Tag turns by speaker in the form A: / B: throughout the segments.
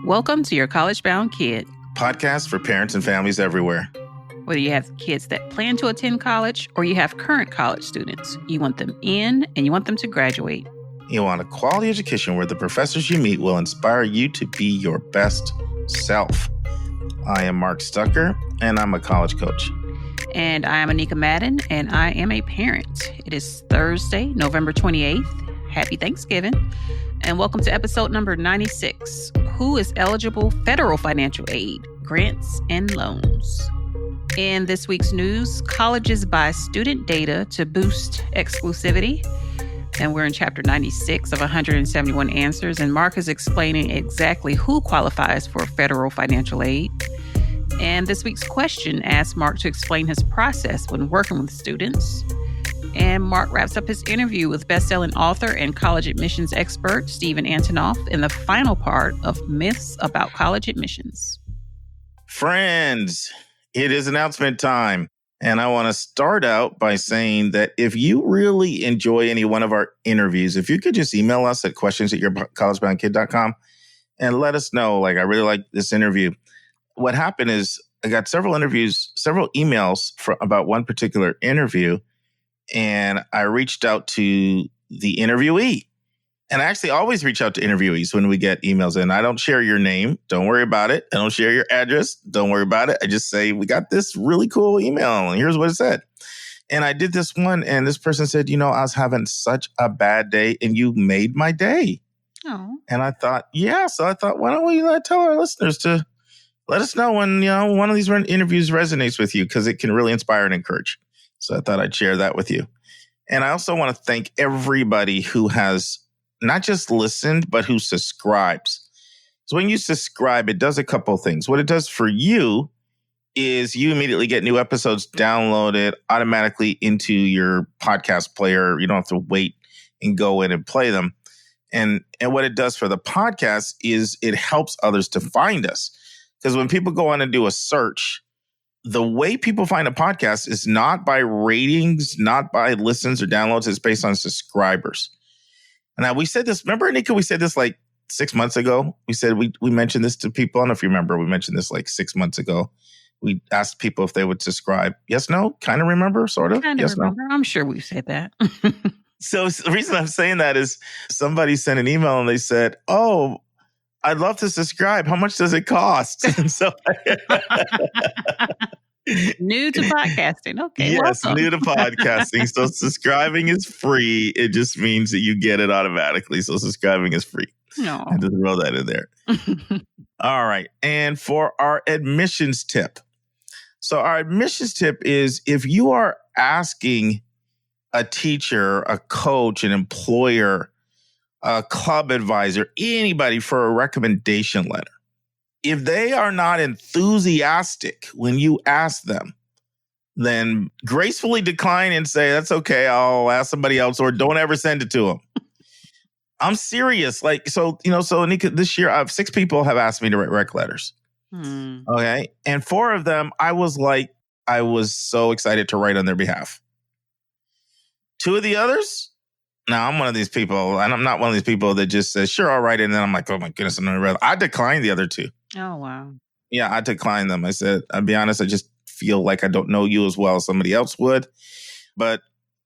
A: Welcome to Your College Bound Kid,
B: Podcast for parents and families everywhere.
A: Whether you have kids that plan to attend college or you have current college students, you want them in and you want them to graduate.
B: You want a quality education where the professors you meet will inspire you to be your best self. I am Mark Stucker, and I'm a college coach.
A: And I am Anika Madden, and I am a parent. It is Thursday, November 28th. Happy Thanksgiving. And welcome to episode number 96. Who is eligible federal financial aid, grants, and loans? In this week's news, colleges buy student data to boost exclusivity. And we're in chapter 96 of 171 answers. And Mark is explaining exactly who qualifies for federal financial aid. And this week's question asks Mark to explain his process when working with students. And Mark wraps up his interview with best-selling author and college admissions expert Steven Antonoff in the final part of Myths About College Admissions.
B: Friends, it is announcement time. And I want to start out by saying that if you really enjoy any one of our interviews, if you could just email us at questions@yourcollegeboundkid.com and let us know, I really like this interview. What happened is I got several emails about one particular interview, and I reached out to the interviewee. And I actually always reach out to interviewees when we get emails in. I don't share your name. Don't worry about it. I don't share your address. Don't worry about it. I just say, we got this really cool email, and here's what it said. And I did this one, and this person said, I was having such a bad day, and you made my day.
A: Oh.
B: And I thought, why don't we tell our listeners to let us know when, one of these interviews resonates with you, because it can really inspire and encourage. So I thought I'd share that with you. And I also want to thank everybody who has not just listened, but who subscribes. So when you subscribe, it does a couple of things. What it does for you is you immediately get new episodes downloaded automatically into your podcast player. You don't have to wait and go in and play them. And what it does for the podcast is it helps others to find us. Because when people go on and do a search, the way people find a podcast is not by ratings, not by listens or downloads. It's based on subscribers. And now we said this, remember, Anika, we said this 6 months ago. We said we mentioned this to people. I don't know if you remember. We mentioned this 6 months ago. We asked people if they would subscribe. Yes, no? Kind of remember, sort of?
A: Kind of
B: yes,
A: remember.
B: No?
A: I'm sure we've said that.
B: So the reason I'm saying that is somebody sent an email and they said, oh, I'd love to subscribe. How much does it cost? And so
A: New to podcasting. Okay.
B: Yes,
A: welcome.
B: New to podcasting. So subscribing is free. It just means that you get it automatically. So subscribing is free.
A: No.
B: I just throw that in there. All right. And for our admissions tip. So our admissions tip is if you are asking a teacher, a coach, an employer, a club advisor, anybody for a recommendation letter, if they are not enthusiastic when you ask them, then gracefully decline and say, that's okay, I'll ask somebody else, or don't ever send it to them. I'm serious. So Anika, this year, 6 people have asked me to write rec letters. Okay. And 4 of them, I was so excited to write on their behalf. 2 of the others, now, I'm one of these people, and I'm not one of these people that just says, sure, I'll write it. And then I'm like, oh, my goodness, I'm going to read it. I declined the other 2.
A: Oh, wow.
B: Yeah, I declined them. I said, I'll be honest, I just feel like I don't know you as well as somebody else would. But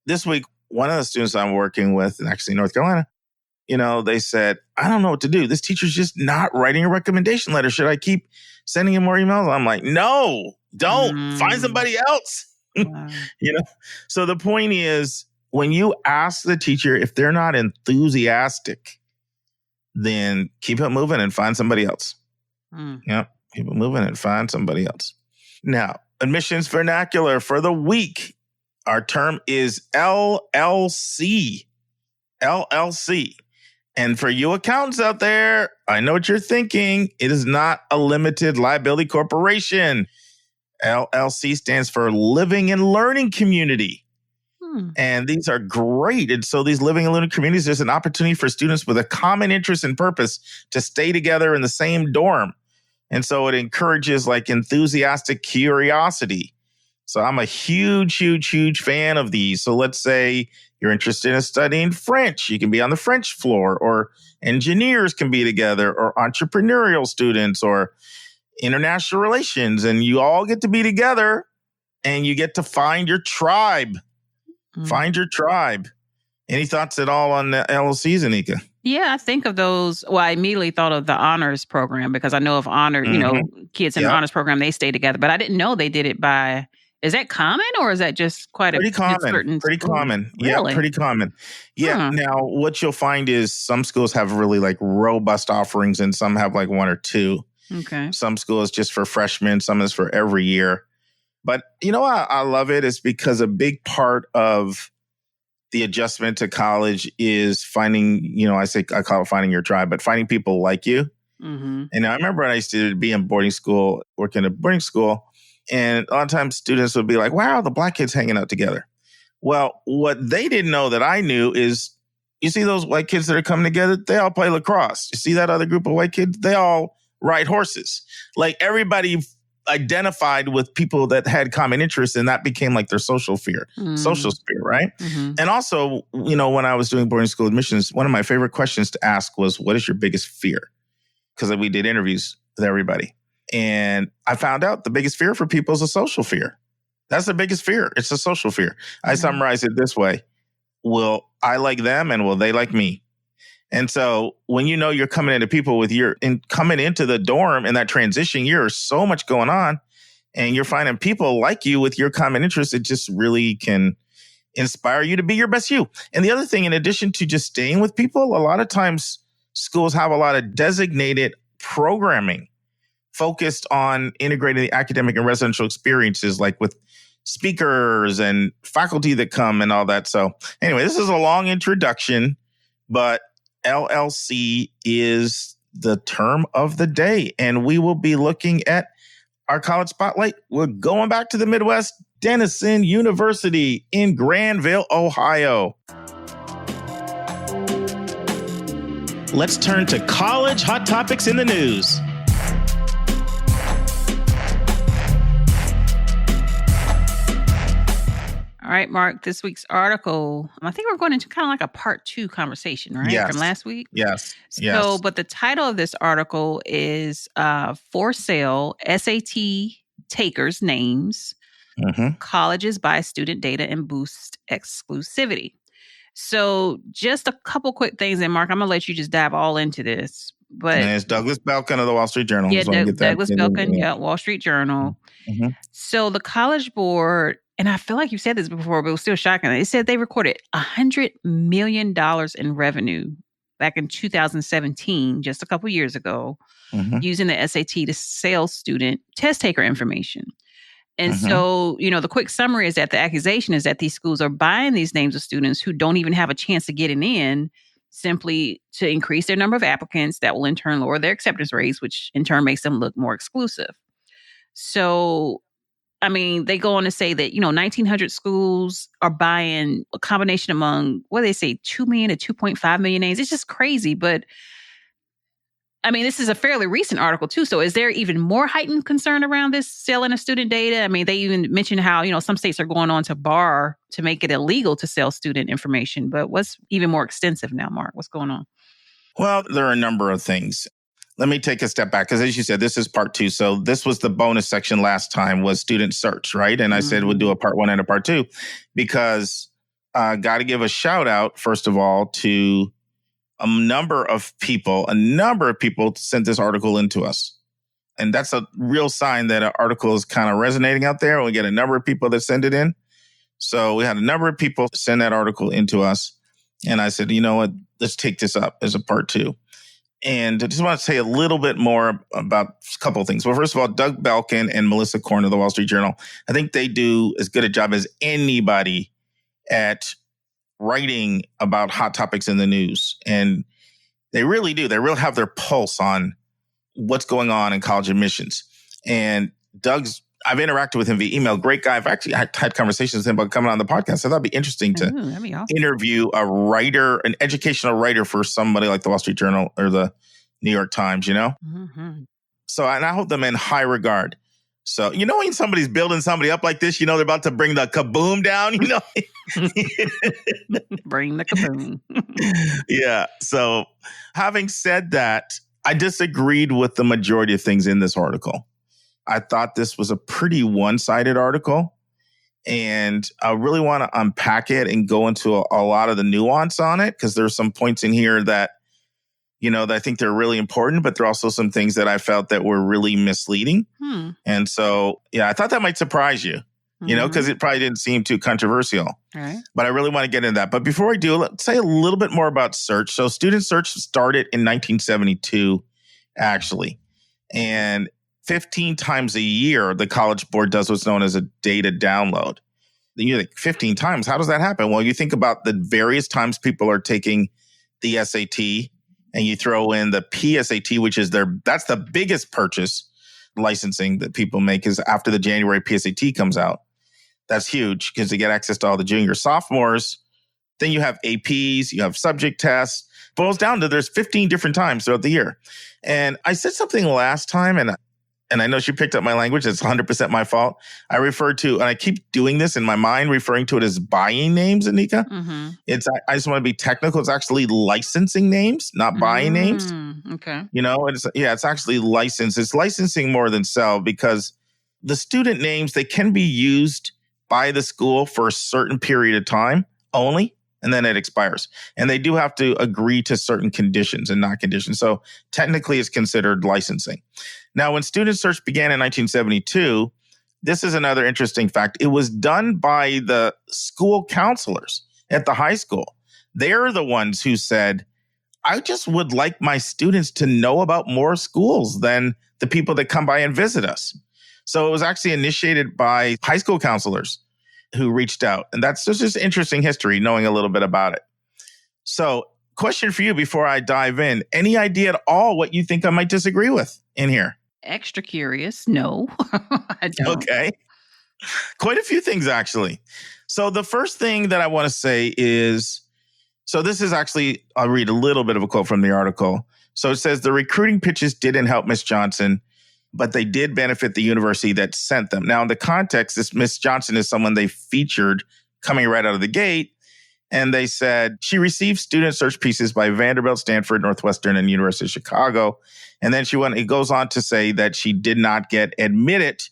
B: this week, one of the students I'm working with, and actually North Carolina, they said, I don't know what to do. This teacher's just not writing a recommendation letter. Should I keep sending him more emails? I'm like, no, don't. Find somebody else.
A: Wow.
B: So the point is, when you ask the teacher if they're not enthusiastic, then keep it moving and find somebody else. Yep, keep it moving and find somebody else. Now, admissions vernacular for the week. Our term is LLC. LLC. And for you accountants out there, I know what you're thinking. It is not a limited liability corporation. LLC stands for Living and Learning Community. And these are great. And so these living and learning communities, there's an opportunity for students with a common interest and purpose to stay together in the same dorm. And so it encourages enthusiastic curiosity. So I'm a huge fan of these. So let's say you're interested in studying French. You can be on the French floor, or engineers can be together, or entrepreneurial students, or international relations. And you all get to be together and you get to find your tribe. Find your tribe. Any thoughts at all on the LLCs, Anika?
A: Yeah, I think of those. Well, I immediately thought of the honors program because I know of honor, kids in the honors program, they stay together. But I didn't know they did it by, is that common or is that just quite
B: pretty common?
A: Pretty
B: common.
A: Really?
B: Yeah, pretty common. Yeah. Now, what you'll find is some schools have really like robust offerings and some have like one or two.
A: Okay.
B: Some schools just for freshmen, some is for every year. But I love it is because a big part of the adjustment to college is finding, I call it finding your tribe, but finding people like you. Mm-hmm. And I remember when I used to be in boarding school, working at boarding school, and a lot of times students would be like, wow, the Black kids hanging out together. Well, what they didn't know that I knew is, you see those white kids that are coming together, they all play lacrosse. You see that other group of white kids, they all ride horses. Like everybody identified with people that had common interests, and that became like their social sphere, right? Mm-hmm. And also, when I was doing boarding school admissions, one of my favorite questions to ask was, what is your biggest fear? Because we did interviews with everybody. And I found out the biggest fear for people is a social fear. That's the biggest fear. It's a social fear. Mm-hmm. I summarize it this way. Will I like them and will they like me? And so when you're coming into people coming into the dorm in that transition year, so much going on, and you're finding people like you with your common interests, it just really can inspire you to be your best you. And the other thing, in addition to just staying with people, a lot of times schools have a lot of designated programming focused on integrating the academic and residential experiences, like with speakers and faculty that come and all that. So anyway, this is a long introduction, but LLC is the term of the day, and we will be looking at our college spotlight. We're going back to the Midwest, Denison University in Granville, Ohio. Let's turn to college hot topics in the news.
A: All right, Mark, this week's article, I think we're going into kind of like a part 2 conversation, right?
B: Yes.
A: From last week?
B: Yes.
A: But the title of this article is For Sale, SAT Takers Names, Colleges Buy Student Data and Boost Exclusivity. So just a couple quick things, and Mark, I'm going to let you just dive all into this. But
B: and it's Douglas Belkin of the Wall Street Journal.
A: Yeah, Douglas Belkin, Wall Street Journal. Mm-hmm. So the College Board, and I feel like you said this before, but it was still shocking. They said they recorded $100 million in revenue back in 2017, just a couple years ago, using the SAT to sell student test taker information. And so, the quick summary is that the accusation is that these schools are buying these names of students who don't even have a chance of getting in, simply to increase their number of applicants that will in turn lower their acceptance rates, which in turn makes them look more exclusive. So, they go on to say that, 1,900 schools are buying a combination among, 2 million to 2.5 million names. It's just crazy. But, this is a fairly recent article, too. So is there even more heightened concern around this selling of student data? They even mentioned how, some states are going on to bar to make it illegal to sell student information. But what's even more extensive now, Mark? What's going on?
B: Well, there are a number of things. Let me take a step back, because as you said, this is part 2. So this was the bonus section last time, was student search, right? And I said we'll do a part 1 and a part 2, because got to give a shout out, first of all, to a number of people sent this article into us. And that's a real sign that an article is kind of resonating out there. We get a number of people that send it in. So we had a number of people send that article into us. And I said, you know what, let's take this up as a part 2. And I just want to say a little bit more about a couple of things. Well, first of all, Doug Belkin and Melissa Korn of the Wall Street Journal, I think they do as good a job as anybody at writing about hot topics in the news. And they really do. They really have their pulse on what's going on in college admissions. And I've interacted with him via email. Great guy. I've actually had conversations with him about coming on the podcast. So that'd be interesting to
A: awesome.
B: Interview a writer, an educational writer for somebody like the Wall Street Journal or the New York Times, So, and I hold them in high regard. So, when somebody's building somebody up like this, they're about to bring the kaboom down,
A: Bring the kaboom.
B: Yeah. So having said that, I disagreed with the majority of things in this article. I thought this was a pretty one-sided article, and I really want to unpack it and go into a lot of the nuance on it, because there's some points in here that, that I think they're really important, but there are also some things that I felt that were really misleading. And so, I thought that might surprise you, because it probably didn't seem too controversial.
A: Right.
B: But I really want to get into that. But before I do, let's say a little bit more about search. So student search started in 1972, actually. And 15 times a year, the College Board does what's known as a data download. Then you think 15 times, how does that happen? Well, you think about the various times people are taking the SAT, and you throw in the PSAT, which is that's the biggest purchase licensing that people make, is after the January PSAT comes out. That's huge because they get access to all the junior sophomores. Then you have APs, you have subject tests. Boils down to there's 15 different times throughout the year. And I said something last time, and I know she picked up my language. It's 100% my fault. I referred to, and I keep doing this in my mind, referring to it as buying names, Anika. I just want to be technical. It's actually licensing names, not buying names.
A: Okay.
B: It's actually licensed. It's licensing more than sell, because the student names, they can be used by the school for a certain period of time only, and then it expires. And they do have to agree to certain conditions and not conditions. So technically it's considered licensing. Now, when student search began in 1972, this is another interesting fact. It was done by the school counselors at the high school. They're the ones who said, I just would like my students to know about more schools than the people that come by and visit us. So it was actually initiated by high school counselors who reached out. And that's just interesting history, knowing a little bit about it. So question for you before I dive in. Any idea at all what you think I might disagree with in here?
A: Extra curious. No, I don't.
B: Okay. Quite a few things, actually. So the first thing that I want to say is, so this is actually, I'll read a little bit of a quote from the article. So it says, the recruiting pitches didn't help Miss Johnson, but they did benefit the university that sent them. Now, in the context, this Miss Johnson is someone they featured coming right out of the gate. And they said she received student search pieces by Vanderbilt, Stanford, Northwestern, and University of Chicago. And then it goes on to say that she did not get admitted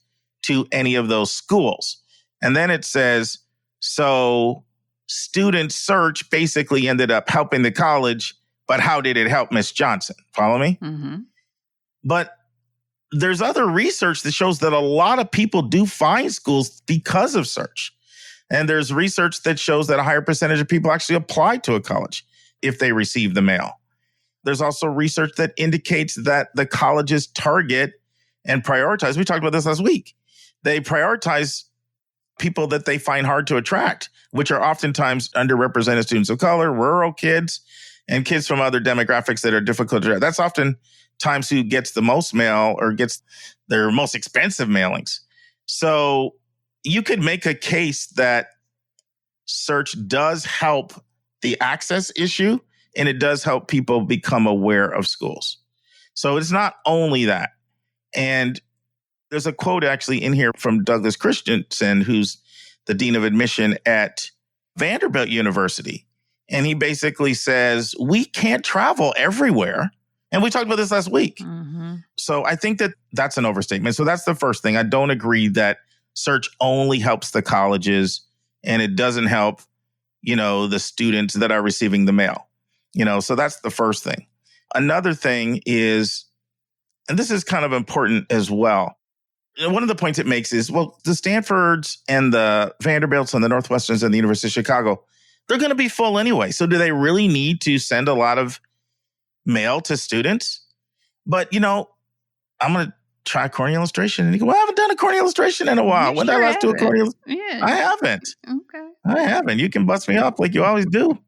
B: to any of those schools. And then it says, so student search basically ended up helping the college, but how did it help Miss Johnson? Follow me? But there's other research that shows that a lot of people do find schools because of search. And there's research that shows that a higher percentage of people actually apply to a college if they receive the mail. There's also research that indicates that the colleges target and prioritize. We talked about this last week. They prioritize people that they find hard to attract, which are oftentimes underrepresented students of color, rural kids, and kids from other demographics that are difficult to attract. That's oftentimes who gets the most mail or gets their most expensive mailings. So you could make a case that search does help the access issue, and it does help people become aware of schools. So it's not only that. And there's a quote actually in here from Douglas Christensen, who's the dean of admission at Vanderbilt University. And he basically says, we can't travel everywhere. And we talked about this last week. So I think that that's an overstatement. So that's the first thing. I don't agree that search only helps the colleges and it doesn't help, the students that are receiving the mail. So that's the first thing. Another thing is, and this is kind of important as well, one of the points it makes is, well, the Stanfords and the Vanderbilts and the Northwesterns and the University of Chicago, they're going to be full anyway. So do they really need to send a lot of mail to students? But, I'm going to try a corny illustration. And you go, well, I haven't done a corny illustration in a while. When did I last do a corny illustration?
A: Yeah.
B: I haven't.
A: Okay.
B: I haven't. You can bust me up like you always do.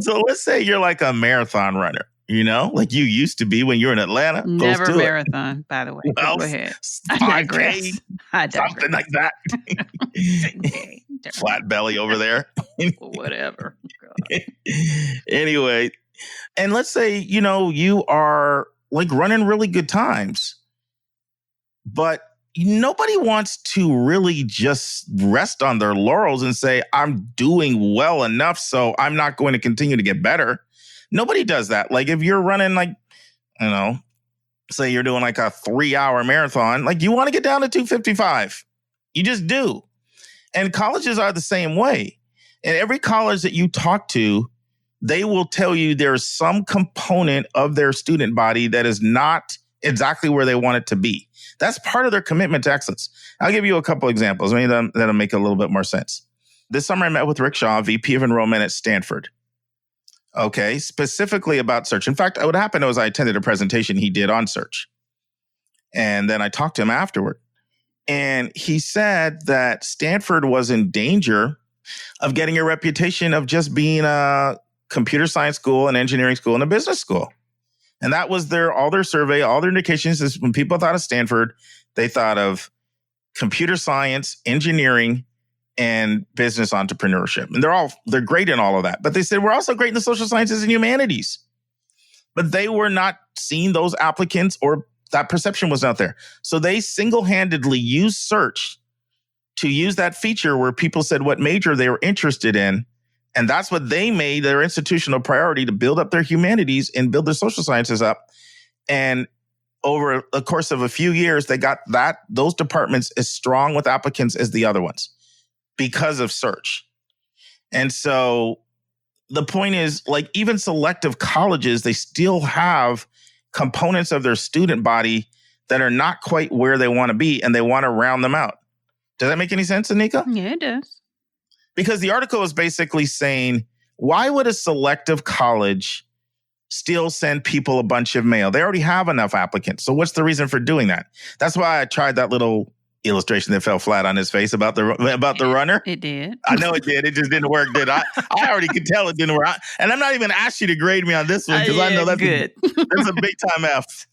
B: So let's say you're like a marathon runner, like you used to be when you were in Atlanta.
A: Never marathon, by the way.
B: Well,
A: go ahead.
B: 5K,
A: I digress.
B: something like that.
A: Okay.
B: Flat belly over there.
A: Whatever.
B: Anyway, and let's say, you are like running really good times. But nobody wants to really just rest on their laurels and say, I'm doing well enough, so I'm not going to continue to get better. Nobody does that. Like if you're running say you're doing like a 3-hour marathon, like you want to get down to 2:55. You just do. And colleges are the same way. And every college that you talk to, they will tell you there's some component of their student body that is not exactly where they want it to be. That's part of their commitment to excellence. I'll give you a couple examples. Maybe that'll make a little bit more sense. This summer, I met with Rick Shaw, VP of Enrollment at Stanford. Okay, specifically about search. In fact, what happened was I attended a presentation he did on search. And then I talked to him afterward. And he said that Stanford was in danger of getting a reputation of just being a computer science school, an engineering school, and a business school. And that was all their survey, all their indications is when people thought of Stanford, they thought of computer science, engineering, and business entrepreneurship. And they're great in all of that. But they said, we're also great in the social sciences and humanities. But they were not seeing those applicants, or that perception was not there. So they single-handedly used search to use that feature where people said what major they were interested in. And that's what they made their institutional priority, to build up their humanities and build their social sciences up. And over the course of a few years, they got those departments as strong with applicants as the other ones because of search. And so the point is, like, even selective colleges, they still have components of their student body that are not quite where they want to be, and they want to round them out. Does that make any sense, Anika?
A: Yeah, it does.
B: Because the article is basically saying, why would a selective college still send people a bunch of mail? They already have enough applicants. So what's the reason for doing that? That's why I tried that little illustration that fell flat on his face about the runner.
A: It did.
B: I know it did. It just didn't work, did I? I already could tell it didn't work. And I'm not even asking you to grade me on this one, because I know that's
A: good.
B: That's a big time F.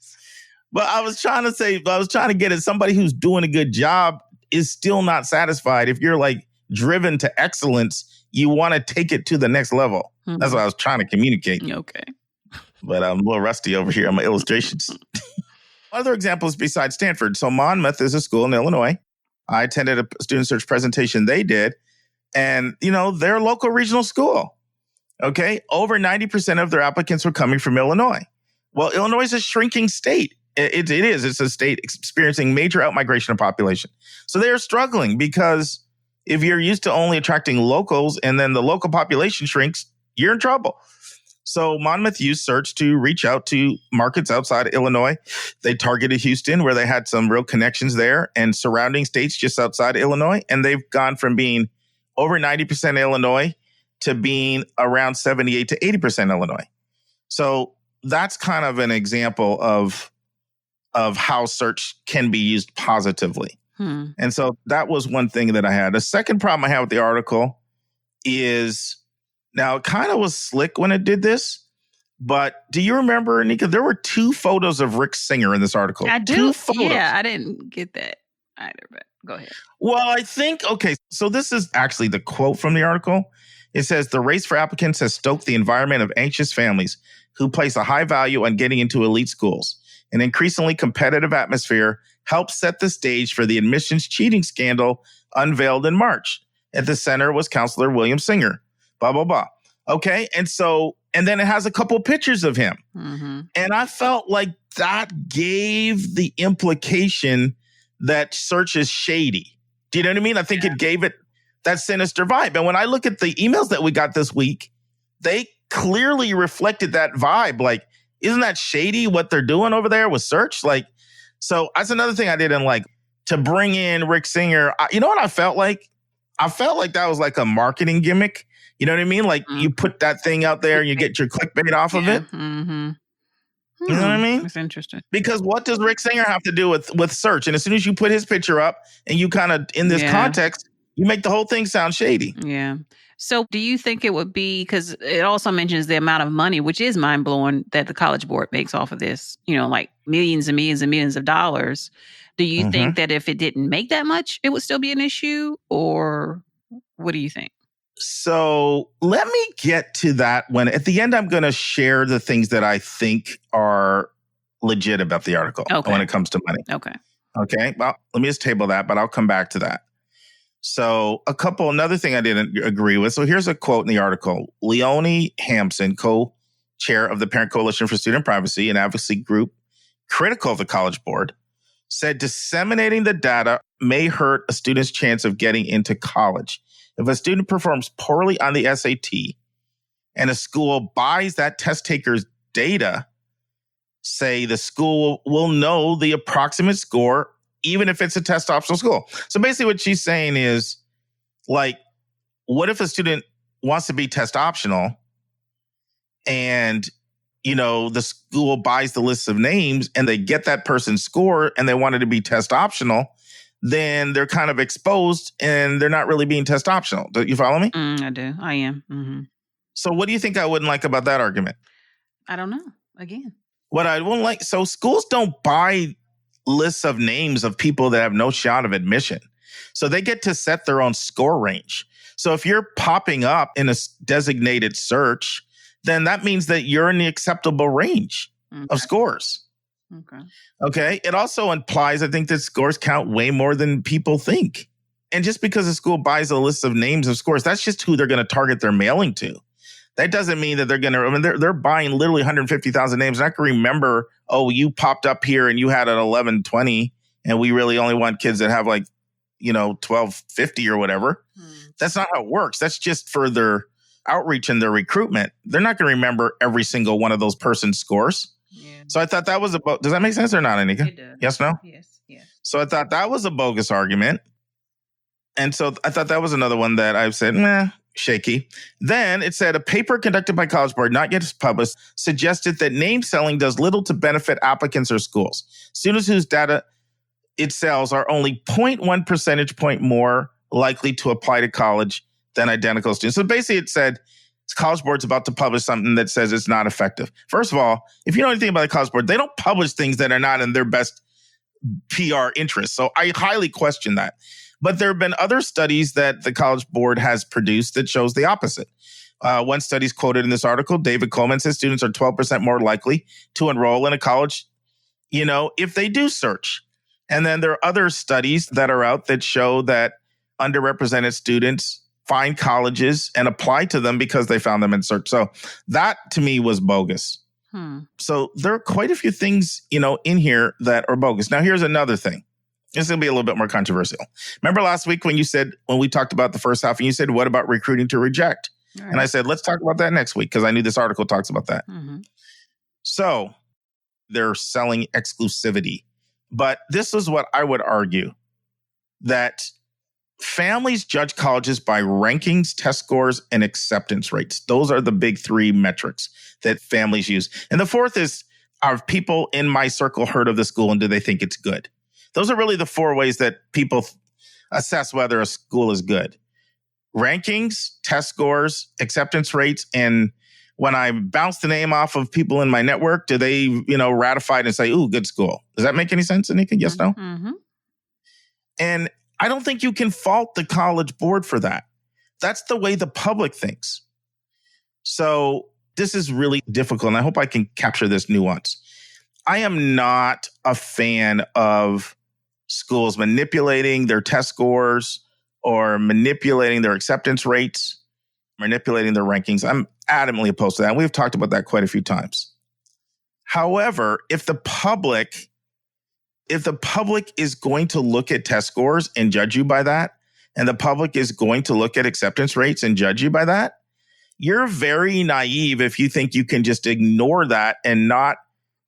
B: But I was trying to get at somebody who's doing a good job is still not satisfied. If you're like driven to excellence, you want to take it to the next level. Mm-hmm. That's what I was trying to communicate.
A: Okay.
B: But I'm a little rusty over here on my illustrations. Other examples besides Stanford. So Monmouth is a school in Illinois. I attended a student search presentation they did. And, they're a local regional school. Okay. Over 90% of their applicants were coming from Illinois. Well, Illinois is a shrinking state. It is. It's a state experiencing major outmigration of population. So they are struggling, because if you're used to only attracting locals and then the local population shrinks, you're in trouble. So Monmouth used search to reach out to markets outside of Illinois. They targeted Houston, where they had some real connections there, and surrounding states just outside of Illinois. And they've gone from being over 90% Illinois to being around 78 to 80% Illinois. So that's kind of an example of how search can be used positively. And so that was one thing that I had. The second problem I had with the article is, now it kind of was slick when it did this, but do you remember, Anika, there were 2 photos of Rick Singer in this article.
A: I do.
B: 2 photos.
A: Yeah, I didn't get that either, but go ahead.
B: Well, I think, okay, so this is actually the quote from the article. It says, the race for applicants has stoked the environment of anxious families who place a high value on getting into elite schools. An increasingly competitive atmosphere helped set the stage for the admissions cheating scandal unveiled in March. At the center was Counselor William Singer, blah, blah, blah. Okay. And then it has a couple pictures of him. Mm-hmm. And I felt like that gave the implication that search is shady. Do you know what I mean? I think it gave it that sinister vibe. And when I look at the emails that we got this week, they clearly reflected that vibe. Like, isn't that shady what they're doing over there with search? Like, so that's another thing I didn't like, to bring in Rick Singer. You know what I felt like? I felt like that was like a marketing gimmick. You know what I mean? Like, you put that thing out there and you get your clickbait off of it. Mm-hmm. You know what I mean?
A: That's interesting.
B: Because what does Rick Singer have to do with search? And as soon as you put his picture up and you kind of, in this context, you make the whole thing sound shady.
A: Yeah. So do you think it would be, because it also mentions the amount of money, which is mind-blowing, that the College Board makes off of this, like millions and millions and millions of dollars. Do you think that if it didn't make that much, it would still be an issue? Or what do you think?
B: So let me get to that when at the end, I'm going to share the things that I think are legit about the article when it comes to money.
A: Okay.
B: Okay, well, let me just table that, but I'll come back to that. So another thing I didn't agree with. So here's a quote in the article. Leonie Hampson, co-chair of the Parent Coalition for Student Privacy, an advocacy group critical of the College Board, said disseminating the data may hurt a student's chance of getting into college. If a student performs poorly on the SAT and a school buys that test taker's data, say the school will know the approximate score, even if it's a test optional school. So basically what she's saying is, like, what if a student wants to be test optional and, the school buys the list of names and they get that person's score and they want it to be test optional, then they're kind of exposed and they're not really being test optional. Do you follow me?
A: I do. I am. Mm-hmm.
B: So what do you think I wouldn't like about that argument?
A: I don't know. Again.
B: What I wouldn't like, so schools don't buy lists of names of people that have no shot of admission. So they get to set their own score range. So if you're popping up in a designated search, then that means that you're in the acceptable range of scores. Okay. It also implies, I think, that scores count way more than people think. And just because a school buys a list of names of scores, that's just who they're going to target their mailing to. That doesn't mean that they're going to, they're buying literally 150,000 names. And I can remember, you popped up here and you had an 1120 and we really only want kids that have 1250 or whatever. That's not how it works. That's just for their outreach and their recruitment. They're not going to remember every single one of those person's scores. Yeah. So I thought that was does that make sense or not, Anika?
A: It does.
B: Yes, no?
A: Yes.
B: So I thought that was a bogus argument. And so I thought that was another one that I've said, shaky. Then it said a paper conducted by College Board, not yet published, suggested that name selling does little to benefit applicants or schools. Students whose data it sells are only 0.1 percentage point more likely to apply to college than identical students. So basically it said College Board's about to publish something that says it's not effective. First of all, if you know anything about the College Board, they don't publish things that are not in their best PR interest. So I highly question that. But there have been other studies that the College Board has produced that shows the opposite. One study is quoted in this article. David Coleman says students are 12% more likely to enroll in a college, if they do search. And then there are other studies that are out that show that underrepresented students find colleges and apply to them because they found them in search. So that to me was bogus. So there are quite a few things, in here that are bogus. Now, here's another thing. This is going to be a little bit more controversial. Remember last week when we talked about the first half and you said, what about recruiting to reject? Right. And I said, let's talk about that next week because I knew this article talks about that. Mm-hmm. So they're selling exclusivity. But this is what I would argue, that families judge colleges by rankings, test scores, and acceptance rates. Those are the big three metrics that families use. And the fourth is, are people in my circle heard of the school and do they think it's good? Those are really the four ways that people assess whether a school is good. Rankings, test scores, acceptance rates, and when I bounce the name off of people in my network, do they, ratify it and say, ooh, good school? Does that make any sense, Anika? Yes, no? Mm-hmm. And I don't think you can fault the College Board for that. That's the way the public thinks. So this is really difficult, and I hope I can capture this nuance. I am not a fan of schools manipulating their test scores or manipulating their acceptance rates, manipulating their rankings. I'm adamantly opposed to that. We've talked about that quite a few times. However, if the public is going to look at test scores and judge you by that, and the public is going to look at acceptance rates and judge you by that, you're very naive if you think you can just ignore that and not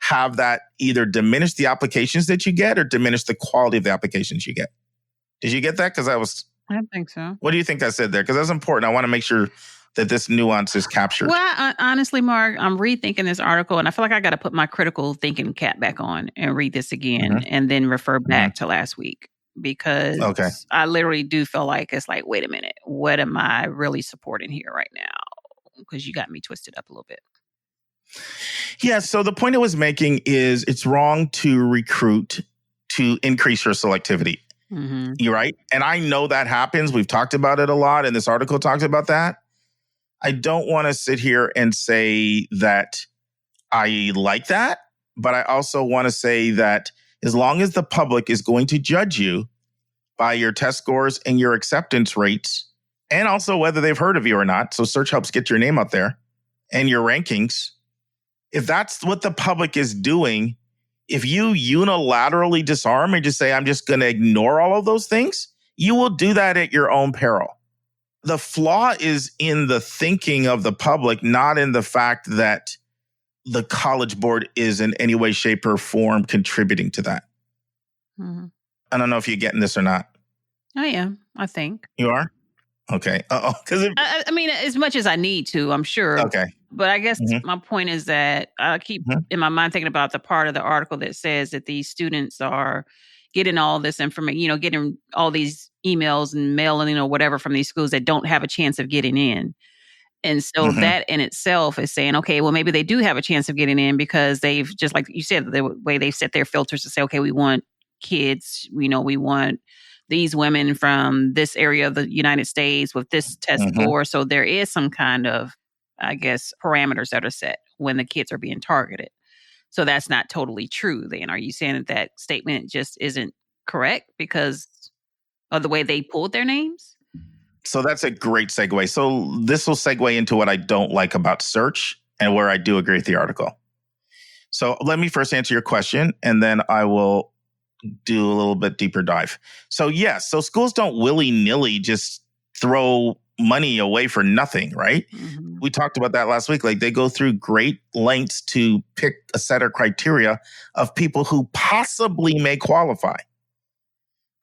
B: have that either diminish the applications that you get or diminish the quality of the applications you get. Did you get that?
A: I think so.
B: What do you think I said there? Because that's important. I want to make sure that this nuance is captured.
A: Well, honestly, Mark, I'm rethinking this article, and I feel like I got to put my critical thinking cap back on and read this again, and then refer back to last week, because I literally do feel like it's like, wait a minute, what am I really supporting here right now? Because you got me twisted up a little bit.
B: Yeah, so the point I was making is it's wrong to recruit to increase your selectivity. Mm-hmm. You're right. And I know that happens. We've talked about it a lot, and this article talks about that. I don't want to sit here and say that I like that, but I also want to say that as long as the public is going to judge you by your test scores and your acceptance rates, and also whether they've heard of you or not. So search helps get your name out there and your rankings. If that's what the public is doing, if you unilaterally disarm and just say, I'm just going to ignore all of those things, you will do that at your own peril. The flaw is in the thinking of the public, not in the fact that the College Board is in any way, shape, or form contributing to that.
A: Mm-hmm.
B: I don't know if you're getting this or not.
A: I am, I think.
B: You are? Okay.
A: I mean, as much as I need to, I'm sure.
B: Okay.
A: But I guess my point is that I keep in my mind thinking about the part of the article that says that these students are getting all this information, getting all these emails and mailing, whatever from these schools that don't have a chance of getting in. And so that in itself is saying, okay, well, maybe they do have a chance of getting in because they've, just like you said, the way they've set their filters to say, okay, we want kids, we want these women from this area of the United States with this test score. So there is some kind of, I guess, parameters that are set when the kids are being targeted. So that's not totally true then. Are you saying that statement just isn't correct because of the way they pulled their names?
B: So that's a great segue. So this will segue into what I don't like about search and where I do agree with the article. So let me first answer your question, and then I will do a little bit deeper dive. So yes, so schools don't willy-nilly just throw money away for nothing, right? We talked about that last week. Like, they go through great lengths to pick a set of criteria of people who possibly may qualify.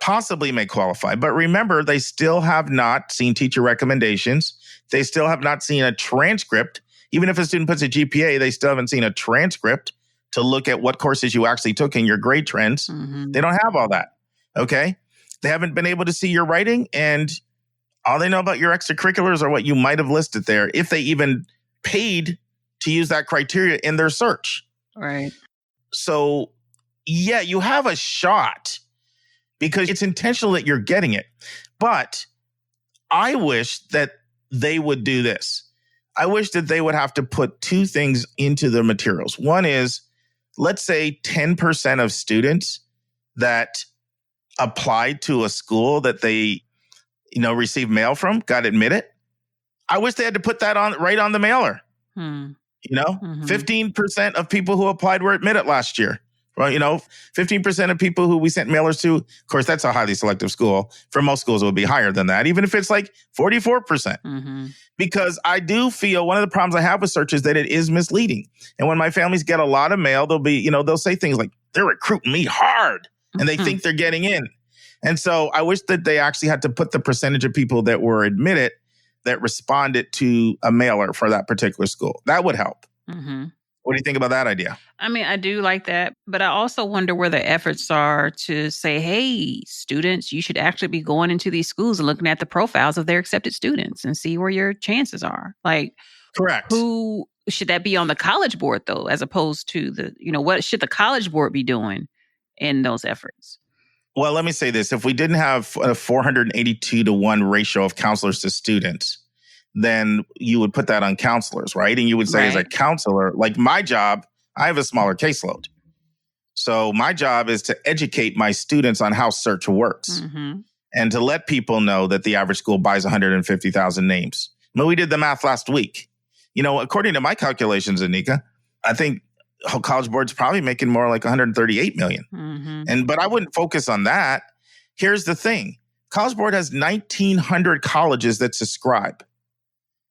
B: But remember, they still have not seen teacher recommendations. They still have not seen a transcript. Even if a student puts a GPA, they still haven't seen a transcript to look at what courses you actually took and your grade trends. They don't have all that, okay? They haven't been able to see your writing, and all they know about your extracurriculars are what you might have listed there, if they even paid to use that criteria in their search.
A: Right.
B: So, yeah, you have a shot because it's intentional that you're getting it. But I wish that they would do this. I wish that they would have to put two things into their materials. One is, let's say 10% of students that applied to a school that they, received mail from got admitted. I wish they had to put that on right on the mailer. 15% of people who applied were admitted last year. Well, 15% of people who we sent mailers to, of course, that's a highly selective school. For most schools, it would be higher than that, even if it's like 44%. Because I do feel one of the problems I have with search is that it is misleading. And when my families get a lot of mail, they'll be, they'll say things like, they're recruiting me hard, and they think they're getting in. And so I wish that they actually had to put the percentage of people that were admitted that responded to a mailer for that particular school. That would help. What do you think about that idea?
A: I mean, I do like that, but I also wonder where the efforts are to say, hey, students, you should actually be going into these schools and looking at the profiles of their accepted students and see where your chances are. Like,
B: correct.
A: Who should that be on the College Board, though, as opposed to what should the College Board be doing in those efforts?
B: Well, let me say this. If we didn't have a 482-to-1 ratio of counselors to students, then you would put that on counselors, right? And you would say, as a counselor, like my job, I have a smaller caseload. So my job is to educate my students on how search works and to let people know that the average school buys 150,000 names. I mean, we did the math last week. According to my calculations, Anika, I think College Board's probably making more like 138 million. But I wouldn't focus on that. Here's the thing. College Board has 1,900 colleges that subscribe.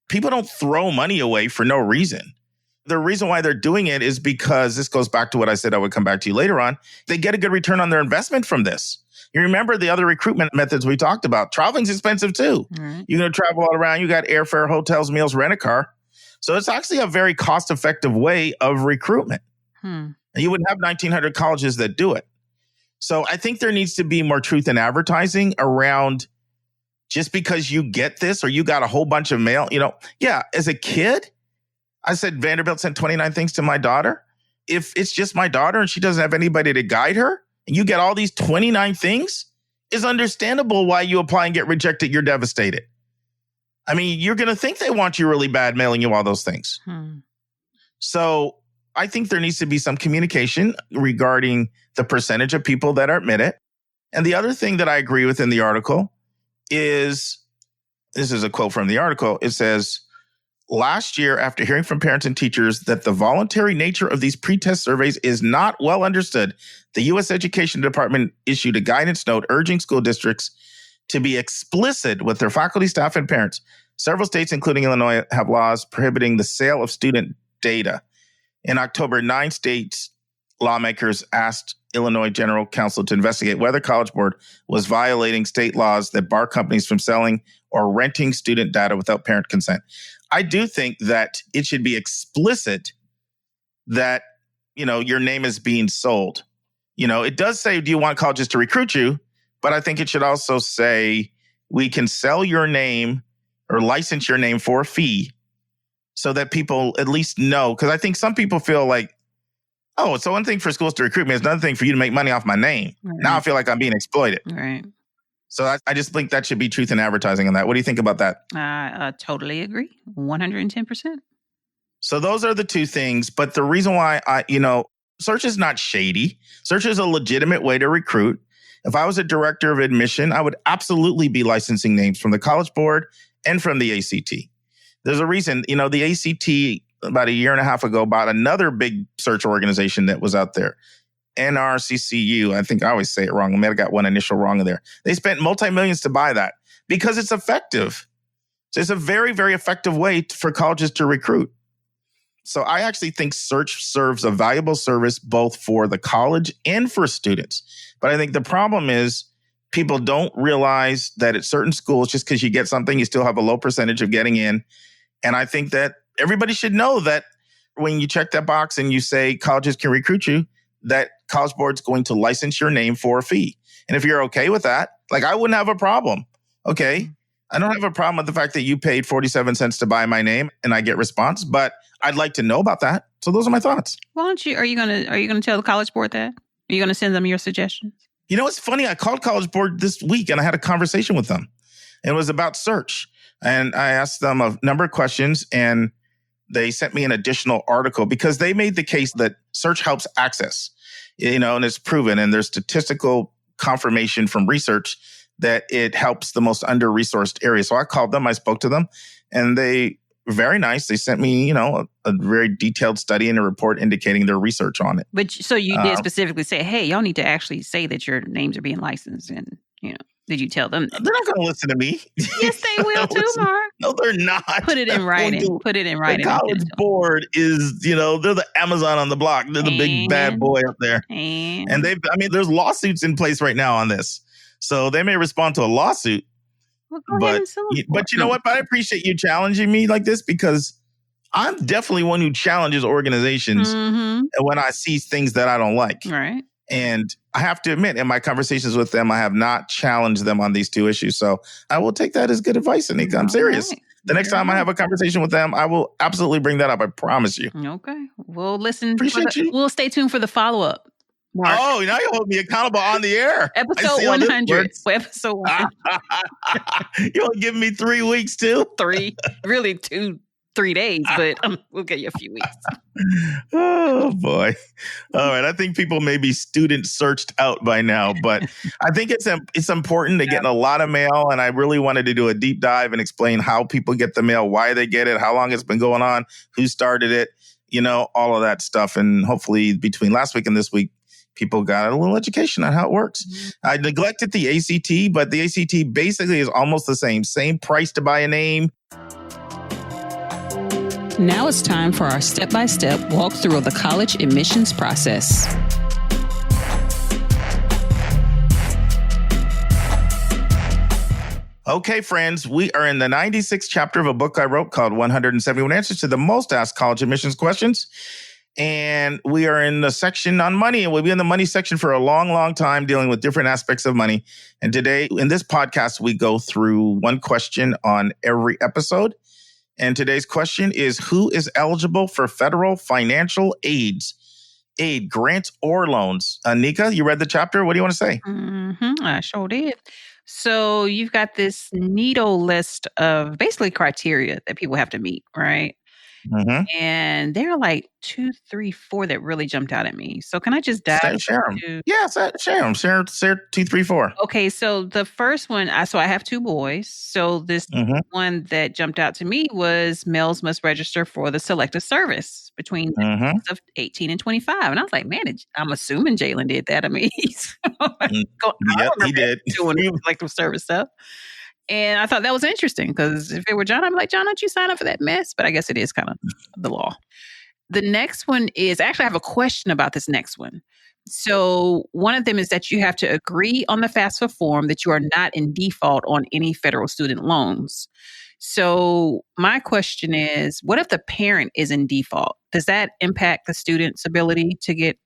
B: People don't throw money away for no reason. The reason why they're doing it is because this goes back to what I said I would come back to you later on. They get a good return on their investment from this. You remember the other recruitment methods we talked about. Traveling's expensive too. You're going to travel all around. You got airfare, hotels, meals, rent a car. So it's actually a very cost-effective way of recruitment. And you wouldn't have 1,900 colleges that do it. So I think there needs to be more truth in advertising around just because you get this or you got a whole bunch of mail. As a kid, I said Vanderbilt sent 29 things to my daughter. If it's just my daughter and she doesn't have anybody to guide her, and you get all these 29 things, it's understandable why you apply and get rejected. You're devastated. I mean, you're going to think they want you really bad mailing you all those things. So I think there needs to be some communication regarding the percentage of people that are admitted. And the other thing that I agree with in the article is, this is a quote from the article. It says, last year, after hearing from parents and teachers that the voluntary nature of these pretest surveys is not well understood, the U.S. Education Department issued a guidance note urging school districts to be explicit with their faculty, staff, and parents. Several states, including Illinois, have laws prohibiting the sale of student data. In October, 9 states lawmakers asked Illinois General Counsel to investigate whether College Board was violating state laws that bar companies from selling or renting student data without parent consent. I do think that it should be explicit that, your name is being sold. It does say, do you want colleges to recruit you? But I think it should also say, we can sell your name or license your name for a fee so that people at least know. Because I think some people feel like, oh, it's one thing for schools to recruit me. It's another thing for you to make money off my name. Right. Now I feel like I'm being exploited.
A: Right.
B: So I just think that should be truth in advertising on that. What do you think about that?
A: I totally agree. 110%.
B: So those are the two things. But the reason why search is not shady. Search is a legitimate way to recruit. If I was a director of admission, I would absolutely be licensing names from the College Board and from the ACT. There's a reason, the ACT about a year and a half ago bought another big search organization that was out there. NRCCU. I think I always say it wrong. I might have got one initial wrong in there. They spent multi-millions to buy that because it's effective. So it's a very, very effective way for colleges to recruit. So I actually think search serves a valuable service both for the college and for students. But I think the problem is people don't realize that at certain schools, just because you get something, you still have a low percentage of getting in. And I think that everybody should know that when you check that box and you say colleges can recruit you, that College Board's going to license your name for a fee. And if you're okay with that, I wouldn't have a problem. Okay. I don't have a problem with the fact that you paid 47 cents to buy my name and I get response, but I'd like to know about that. So those are my thoughts.
A: Why don't you, are you going to tell the College Board that? Are you going to send them your suggestions?
B: It's funny. I called College Board this week and I had a conversation with them. It was about search. And I asked them a number of questions and they sent me an additional article because they made the case that search helps access, and it's proven. And there's statistical confirmation from research that it helps the most under-resourced areas. So I called them, I spoke to them, and they were very nice. They sent me, a very detailed study and a report indicating their research on it.
A: But so you did specifically say, hey, y'all need to actually say that your names are being licensed and, did you tell them?
B: They're not going to listen to me.
A: Yes, they will too, Mark.
B: No, they're not.
A: Put it in writing. Put it in writing.
B: The College Board is, they're the Amazon on the block. They're the big bad boy up there. And there's lawsuits in place right now on this. So they may respond to a lawsuit.
A: Well, go ahead and sue them.
B: But you know what? But I appreciate you challenging me like this because I'm definitely one who challenges organizations when I see things that I don't like.
A: Right.
B: And I have to admit, in my conversations with them, I have not challenged them on these two issues. So I will take that as good advice, Anika. I'm serious. Right. The next time I have a conversation with them, I will absolutely bring that up. I promise you.
A: Okay. We'll listen.
B: Appreciate you.
A: We'll stay tuned for the follow-up. Mark.
B: Oh, now you hold me accountable on the air.
A: Episode 100. Episode 100.
B: You only give me 3 weeks, too?
A: 3. Really, 3 days, but we'll get you a few weeks.
B: Oh, boy. All right. I think people may be student searched out by now, but I think it's important to get a lot of mail. And I really wanted to do a deep dive and explain how people get the mail, why they get it, how long it's been going on, who started it, all of that stuff. And hopefully between last week and this week, people got a little education on how it works. I neglected the ACT, but the ACT basically is almost the same price to buy a name.
A: Now it's time for our step-by-step walkthrough of the college admissions process.
B: Okay, friends, we are in the 96th chapter of a book I wrote called 171 Answers to the Most Asked College Admissions Questions. And we are in the section on money, and we'll be in the money section for a long, long time dealing with different aspects of money. And today, in this podcast, we go through one question on every episode. And today's question is, who is eligible for federal financial aid, grants, or loans? Anika, you read the chapter. What do you want to say?
A: I sure did. So you've got this neato list of basically criteria that people have to meet, right?
B: Mm-hmm.
A: And there are like 2, 3, 4 that really jumped out at me. So can I just dive
B: Share them.
A: into?
B: Yeah, share them. Share 2, 3, 4.
A: Okay, so the first one, I have 2 boys. So this
B: Mm-hmm.
A: one that jumped out to me was males must register for the Selective Service between the
B: Mm-hmm.
A: ages of 18 and 25. And I was like, man, I'm assuming Jalen did that. I mean, I
B: Yep,
A: don't
B: he remember
A: remember
B: did.
A: doing the Selective Service stuff. And I thought that was interesting because if it were John, I'd be like, John, don't you sign up for that mess? But I guess it is kind of the law. The next one is actually, I have a question about this next one. So one of them is that you have to agree on the FAFSA form that you are not in default on any federal student loans. So my question is, what if the parent is in default? Does that impact the student's ability to get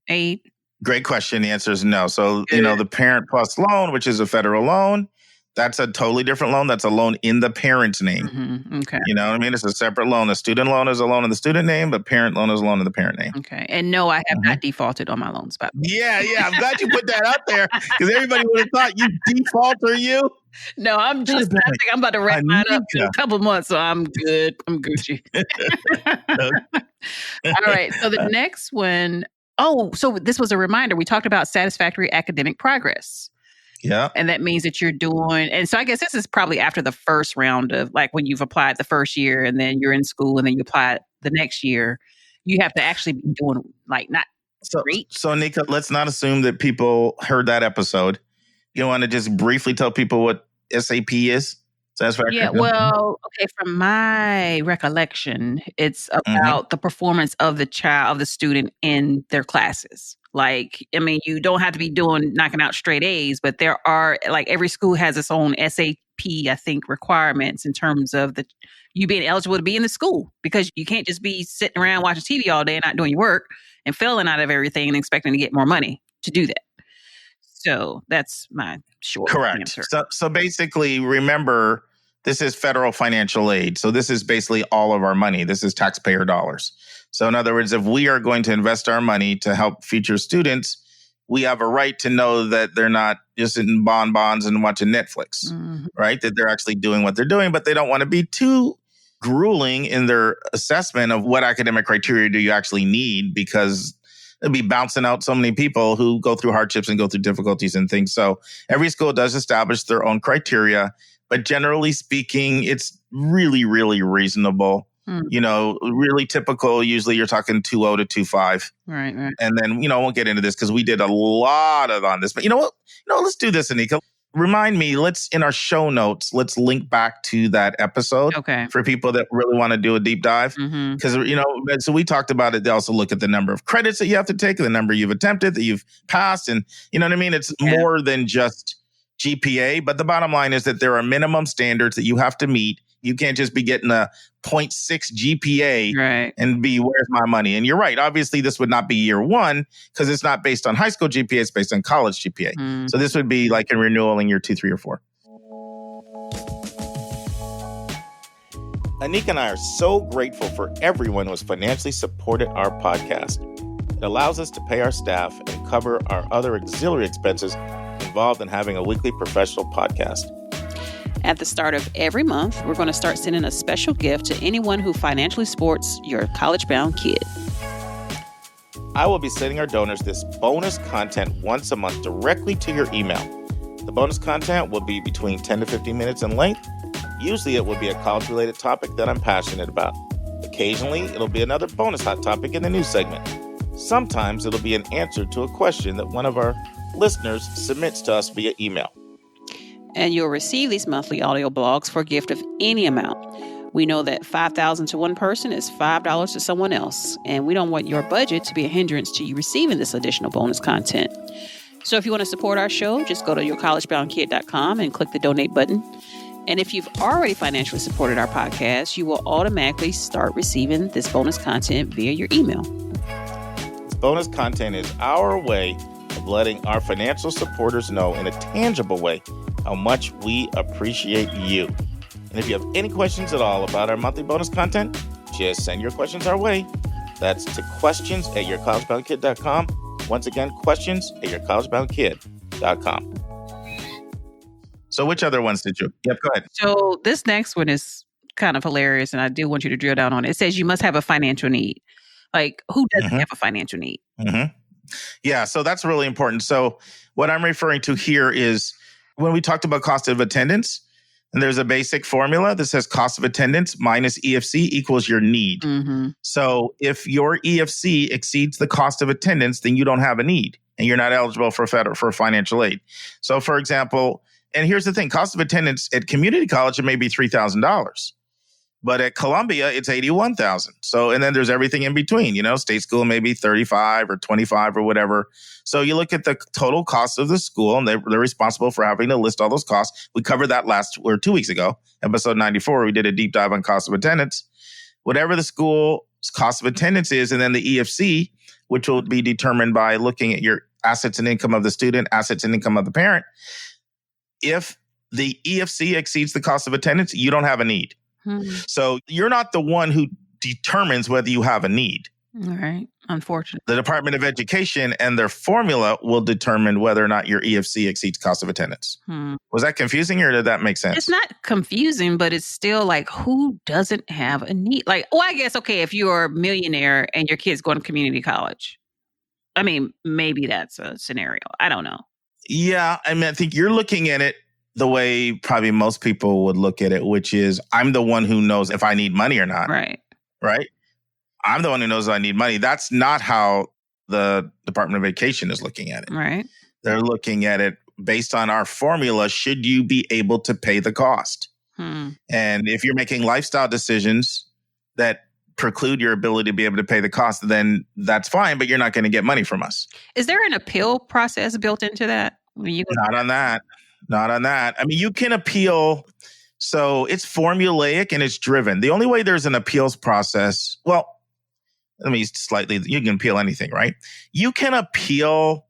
A: aid?
B: Great question. The answer is no. So, the Parent Plus loan, which is a federal loan, that's a totally different loan. That's a loan in the parent's name.
A: Mm-hmm. Okay.
B: You know what I mean? It's a separate loan. A student loan is a loan in the student name, but parent loan is a loan in the parent name.
A: Okay. And no, I have not defaulted on my loans, by the way.
B: Yeah. I'm glad you put that out there because everybody would have thought you default or you.
A: No, I think I'm about to wrap mine up in a couple months, so I'm good. I'm Gucci. All right. So the next one, so this was a reminder. We talked about satisfactory academic progress.
B: Yeah.
A: And that means that you're doing, and so I guess this is probably after the first round of like when you've applied the first year and then you're in school and then you apply the next year, you have to actually be doing like not great.
B: So Nika, let's not assume that people heard that episode. You want to just briefly tell people what SAP is? Satisfactory?
A: Yeah, well, okay, from my recollection, it's about the performance of the student in their classes. Like, I mean, you don't have to be knocking out straight A's, but there are, like, every school has its own SAP, I think, requirements in terms of you being eligible to be in the school, because you can't just be sitting around watching TV all day and not doing your work and failing out of everything and expecting to get more money to do that. So that's my short answer.
B: So basically, remember, this is federal financial aid. So this is basically all of our money. This is taxpayer dollars. So in other words, if we are going to invest our money to help future students, we have a right to know that they're not just in bonbons and watching Netflix, right? That they're actually doing what they're doing, but they don't want to be too grueling in their assessment of what academic criteria do you actually need, because they'll be bouncing out so many people who go through hardships and go through difficulties and things. So every school does establish their own criteria, but generally speaking, it's really, really reasonable. Really typical. Usually you're talking 2.0 to 2.5.
A: Right.
B: And then, I won't get into this because we did a lot on this. But you know what? Let's do this, Anika. Remind me, in our show notes, let's link back to that episode for people that really want to do a deep dive. Because, so we talked about it. They also look at the number of credits that you have to take, the number you've attempted, that you've passed. And you know what I mean? It's more than just GPA. But the bottom line is that there are minimum standards that you have to meet. You can't just be getting a 0.6 GPA and be, where's my money? And you're right. Obviously, this would not be year one because it's not based on high school GPA. It's based on college GPA. So this would be like in renewal in year 2, 3, or 4. Anika and I are so grateful for everyone who has financially supported our podcast. It allows us to pay our staff and cover our other auxiliary expenses involved in having a weekly professional podcast.
A: At the start of every month, we're going to start sending a special gift to anyone who financially supports your college-bound kid.
B: I will be sending our donors this bonus content once a month directly to your email. The bonus content will be between 10 to 15 minutes in length. Usually it will be a college-related topic that I'm passionate about. Occasionally, it'll be another bonus hot topic in the news segment. Sometimes it'll be an answer to a question that one of our listeners submits to us via email.
A: And you'll receive these monthly audio blogs for a gift of any amount. We know that $5,000 to one person is $5 to someone else, and we don't want your budget to be a hindrance to you receiving this additional bonus content. So if you want to support our show, just go to yourcollegeboundkid.com and click the donate button. And if you've already financially supported our podcast, you will automatically start receiving this bonus content via your email.
B: This bonus content is our way of letting our financial supporters know in a tangible way how much we appreciate you. And if you have any questions at all about our monthly bonus content, just send your questions our way. That's to questions@yourcollegeboundkid.com. Once again, questions@yourcollegeboundkid.com. So which other ones did you? Yep, go ahead.
A: So this next one is kind of hilarious, and I do want you to drill down on it. It says you must have a financial need. Like, who doesn't have a financial need?
B: Yeah, so that's really important. So what I'm referring to here is when we talked about cost of attendance, and there's a basic formula that says cost of attendance minus EFC equals your need. So if your EFC exceeds the cost of attendance, then you don't have a need and you're not eligible for financial aid. So for example, and here's the thing, cost of attendance at community college, it may be $3,000. But at Columbia, it's $81,000. So, and then there's everything in between, state school may be 35 or 25 or whatever. So you look at the total cost of the school, and they're responsible for having to list all those costs. We covered that 2 weeks ago, episode 94. We did a deep dive on cost of attendance. Whatever the school's cost of attendance is, and then the EFC, which will be determined by looking at your assets and income of the student, assets and income of the parent. If the EFC exceeds the cost of attendance, you don't have a need. So you're not the one who determines whether you have a need.
A: All right. Unfortunately.
B: The Department of Education and their formula will determine whether or not your EFC exceeds cost of attendance. Was that confusing or did that make sense?
A: It's not confusing, but it's still like, who doesn't have a need? Like, well, I guess, okay, if you're a millionaire and your kid's going to community college, I mean, maybe that's a scenario. I don't know.
B: Yeah. I mean, I think you're looking at it the way probably most people would look at it, which is I'm the one who knows if I need money or not.
A: Right.
B: I'm the one who knows I need money. That's not how the Department of Education is looking at it.
A: Right.
B: They're looking at it based on our formula. Should you be able to pay the cost? And if you're making lifestyle decisions that preclude your ability to be able to pay the cost, then that's fine, but you're not going to get money from us.
A: Is there an appeal process built into that?
B: Not on that. I mean, you can appeal. So it's formulaic and it's driven. The only way there's an appeals process, you can appeal anything, right? You can appeal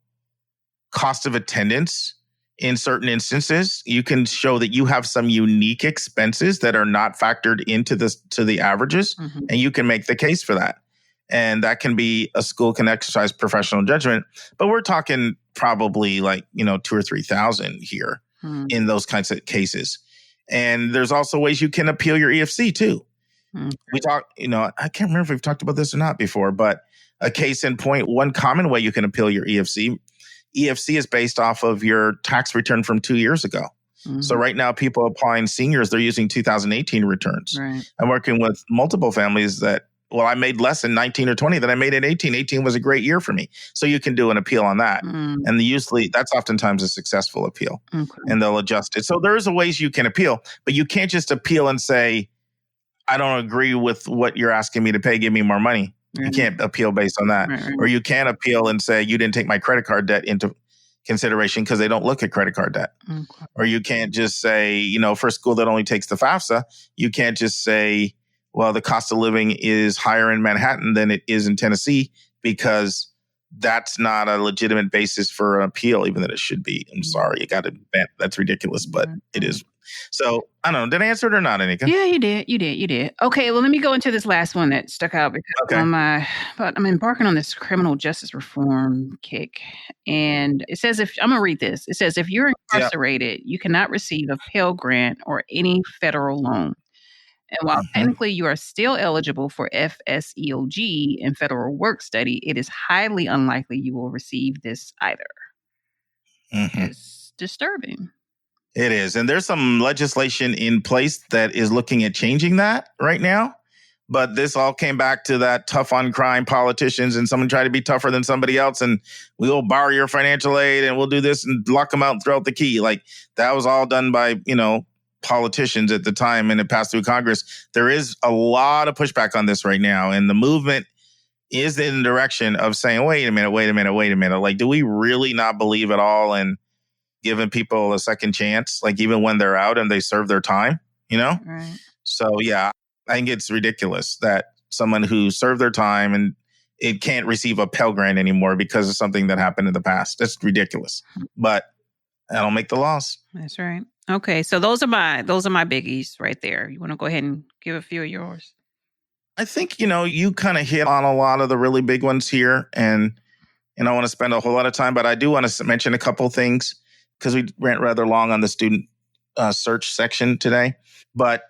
B: cost of attendance in certain instances. You can show that you have some unique expenses that are not factored into the averages, and you can make the case for that. And that can be a school can exercise professional judgment, but we're talking probably like, 2,000 or 3,000 here in those kinds of cases. And there's also ways you can appeal your EFC too. We talk, I can't remember if we've talked about this or not before, but a case in point, one common way you can appeal your EFC is based off of your tax return from 2 years ago. So right now, people applying seniors, they're using 2018 returns. Right. I'm working with multiple families that, I made less in 19 or 20 than I made in 18. 18 was a great year for me. So you can do an appeal on that. And usually that's oftentimes a successful appeal. And they'll adjust it. So there's ways you can appeal, but you can't just appeal and say, I don't agree with what you're asking me to pay. Give me more money. You can't appeal based on that. Or you can appeal and say, you didn't take my credit card debt into consideration because they don't look at credit card debt. Or you can't just say, for a school that only takes the FAFSA, you can't just say, well, the cost of living is higher in Manhattan than it is in Tennessee, because that's not a legitimate basis for an appeal, even though it should be. I'm sorry, you got to bet. That's ridiculous, but it is. So I don't know. Did I answer it or not, Anika?
A: Yeah, you did. Okay, well, let me go into this last one that stuck out because I'm embarking on this criminal justice reform kick. And it says, I'm going to read this. It says, if you're incarcerated, you cannot receive a Pell Grant or any federal loan. And while technically you are still eligible for FSEOG and federal work study, it is highly unlikely you will receive this either. It's disturbing.
B: It is. And there's some legislation in place that is looking at changing that right now. But this all came back to that tough on crime politicians and someone try to be tougher than somebody else. And we'll borrow your financial aid and we'll do this and lock them out and throw out the key. Like that was all done by, politicians at the time, and it passed through Congress. There is a lot of pushback on this right now. And the movement is in the direction of saying, wait a minute. Like, do we really not believe at all in giving people a second chance? Like even when they're out and they serve their time, Right. So yeah, I think it's ridiculous that someone who served their time and it can't receive a Pell Grant anymore because of something that happened in the past. That's ridiculous. But that'll make the laws.
A: That's right. Okay, so those are my biggies right there. You want to go ahead and give a few of yours?
B: I think, you kind of hit on a lot of the really big ones here, and I don't want to spend a whole lot of time, but I do want to mention a couple things because we went rather long on the student search section today. But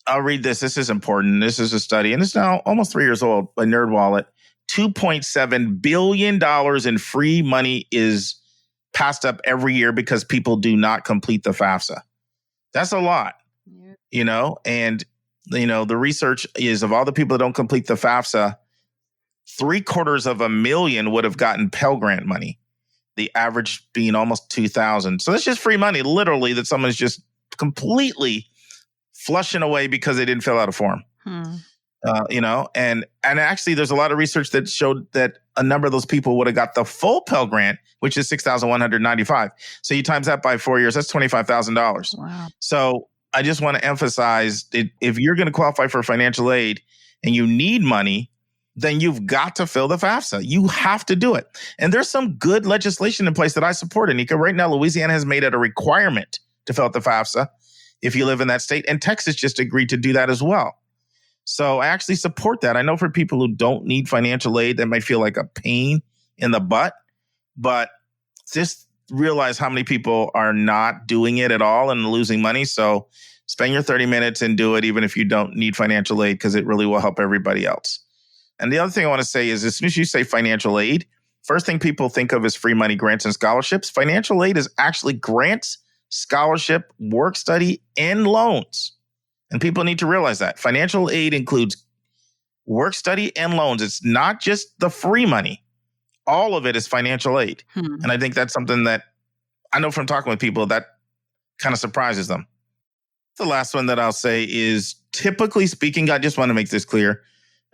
B: I'll read this. This is important. This is a study, and it's now almost 3 years old by NerdWallet. $2.7 billion in free money is passed up every year because people do not complete the FAFSA. That's a lot, and, the research is of all the people that don't complete the FAFSA, 750,000 would have gotten Pell Grant money, the average being almost 2,000. So that's just free money, literally, that someone's just completely flushing away because they didn't fill out a form. And actually there's a lot of research that showed that a number of those people would have got the full Pell Grant, which is $6,195. So you times that by 4 years, that's $25,000.
A: Wow.
B: So I just want to emphasize if you're going to qualify for financial aid and you need money, then you've got to fill the FAFSA. You have to do it. And there's some good legislation in place that I support, Anika. Right now, Louisiana has made it a requirement to fill out the FAFSA if you live in that state. And Texas just agreed to do that as well. So I actually support that. I know for people who don't need financial aid, that might feel like a pain in the butt, but just realize how many people are not doing it at all and losing money. So spend your 30 minutes and do it, even if you don't need financial aid, because it really will help everybody else. And the other thing I want to say is, as soon as you say financial aid, first thing people think of is free money, grants, and scholarships. Financial aid is actually grants, scholarship, work study, and loans. And people need to realize that. Financial aid includes work study and loans. It's not just the free money. All of it is financial aid. And I think that's something that I know from talking with people that kind of surprises them. The last one that I'll say is, typically speaking, I just want to make this clear.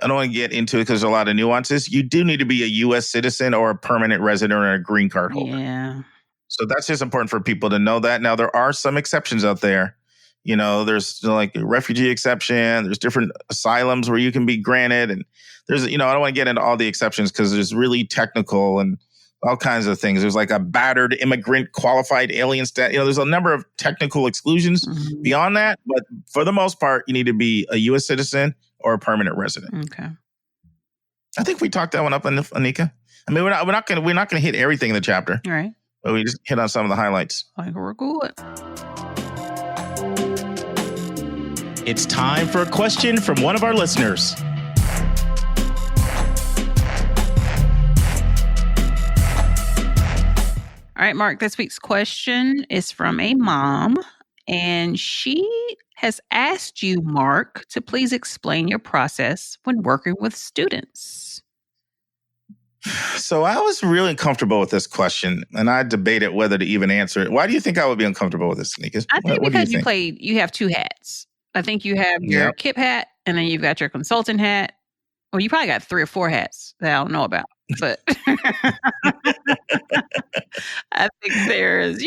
B: I don't want to get into it because there's a lot of nuances. You do need to be a U.S. citizen or a permanent resident or a green card holder.
A: Yeah.
B: So that's just important for people to know that. Now, there are some exceptions out there. There's like a refugee exception. There's different asylums where you can be granted. And there's, I don't want to get into all the exceptions because there's really technical and all kinds of things. There's like a battered immigrant qualified alien status. There's a number of technical exclusions beyond that. But for the most part, you need to be a U.S. citizen or a permanent resident.
A: Okay.
B: I think we talked that one up, Anika. I mean, we're not going to hit everything in the chapter.
A: All right.
B: But we just hit on some of the highlights.
A: I think we're good.
B: It's time for a question from one of our listeners.
A: All right, Mark, this week's question is from a mom, and she has asked you, Mark, to please explain your process when working with students.
B: So I was really uncomfortable with this question, and I debated whether to even answer it. Why do you think I would be uncomfortable with this, Nika?
A: I think because you have two hats. I think you have your KIP hat, and then you've got your consultant hat. Well, you probably got 3 or 4 hats that I don't know about, but I think there's,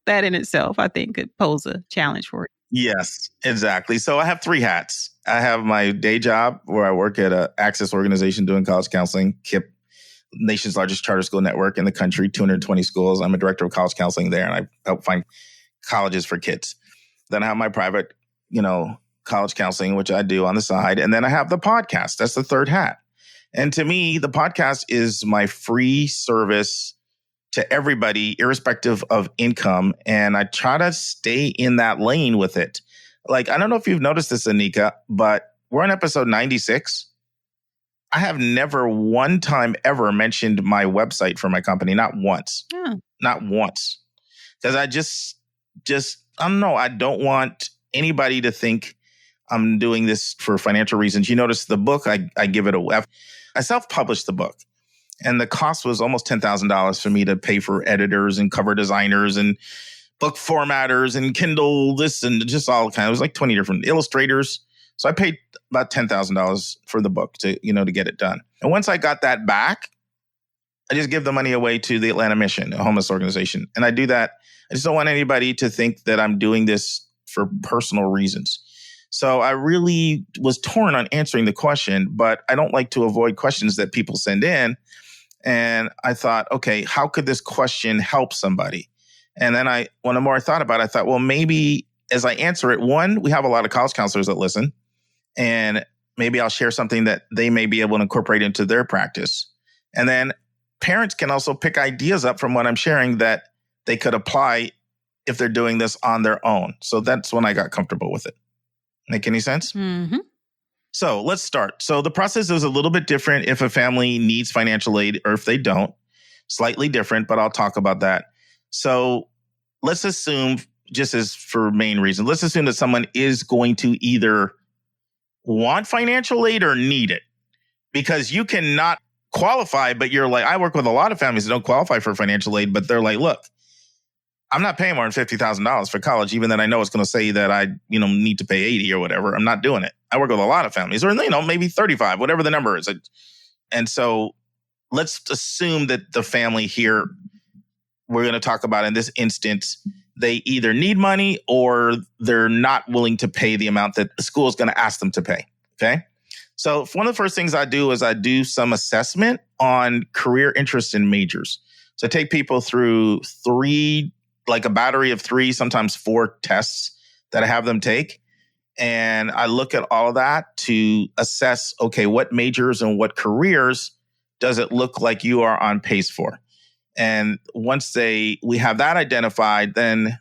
A: that in itself, I think could pose a challenge for you.
B: Yes, exactly. So I have 3 hats. I have my day job where I work at an Access organization doing college counseling, KIP, nation's largest charter school network in the country, 220 schools. I'm a director of college counseling there, and I help find colleges for kids. Then I have my private, college counseling, which I do on the side. And then I have the podcast. That's the 3rd hat. And to me, the podcast is my free service to everybody, irrespective of income. And I try to stay in that lane with it. Like, I don't know if you've noticed this, Anika, but we're on episode 96. I have never one time ever mentioned my website for my company. Not once. Not once. Because I just, I don't know. I don't want anybody to think I'm doing this for financial reasons. You notice the book, I give it I self-published the book. And the cost was almost $10,000 for me to pay for editors and cover designers and book formatters and Kindle this and just all kind of, it was like 20 different illustrators. So I paid about $10,000 for the book to get it done. And once I got that back, I just give the money away to the Atlanta Mission, a homeless organization. And I do that. I just don't want anybody to think that I'm doing this for personal reasons. So I really was torn on answering the question, but I don't like to avoid questions that people send in. And I thought, okay, how could this question help somebody? And then when the more I thought about it, I thought, well, maybe as I answer it, one, we have a lot of college counselors that listen, and maybe I'll share something that they may be able to incorporate into their practice. And then parents can also pick ideas up from what I'm sharing that they could apply if they're doing this on their own. So that's when I got comfortable with it. Make any sense?
A: Mm-hmm.
B: So let's start. So the process is a little bit different if a family needs financial aid or if they don't. Slightly different, but I'll talk about that. So let's assume, just as for main reason, let's assume that someone is going to either want financial aid or need it, because you cannot qualify, but you're like, I work with a lot of families that don't qualify for financial aid, but they're like, look, I'm not paying more than $50,000 for college, even then I know it's going to say that I, need to pay 80 or whatever. I'm not doing it. I work with a lot of families, or, maybe 35, whatever the number is. And so let's assume that the family here, we're going to talk about in this instance, they either need money or they're not willing to pay the amount that the school is going to ask them to pay. Okay. So one of the first things I do is I do some assessment on career interests and majors. So I take people through a battery of 3, sometimes 4 tests that I have them take. And I look at all of that to assess, okay, what majors and what careers does it look like you are on pace for? And once we have that identified, then,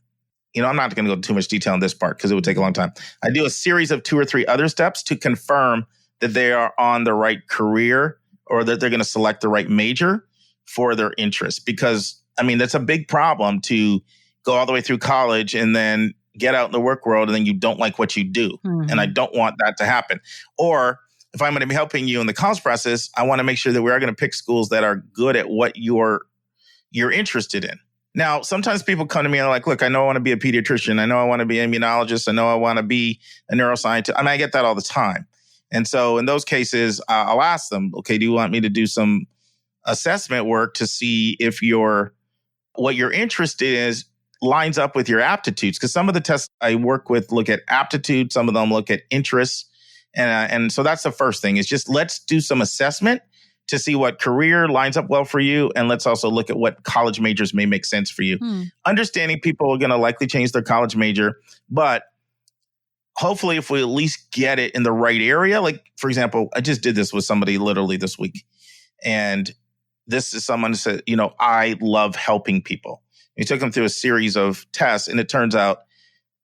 B: I'm not going to go into too much detail in this part because it would take a long time. I do a series of 2 or 3 other steps to confirm that they are on the right career or that they're going to select the right major for their interests. Because, that's a big problem to go all the way through college and then get out in the work world and then you don't like what you do. Mm-hmm. And I don't want that to happen. Or if I'm going to be helping you in the college process, I want to make sure that we are going to pick schools that are good at what you're interested in. Now, sometimes people come to me and they're like, look, I know I want to be a pediatrician. I know I want to be an immunologist. I know I want to be a neuroscientist. I get that all the time. And so in those cases, I'll ask them, okay, do you want me to do some assessment work to see if what your interest is lines up with your aptitudes? Because some of the tests I work with look at aptitude. Some of them look at interests. And so that's the first thing is just let's do some assessment to see what career lines up well for you. And let's also look at what college majors may make sense for you. Understanding people are going to likely change their college major, but hopefully if we at least get it in the right area, like for example, I just did this with somebody literally this week. And this is someone who said, I love helping people. We took them through a series of tests and it turns out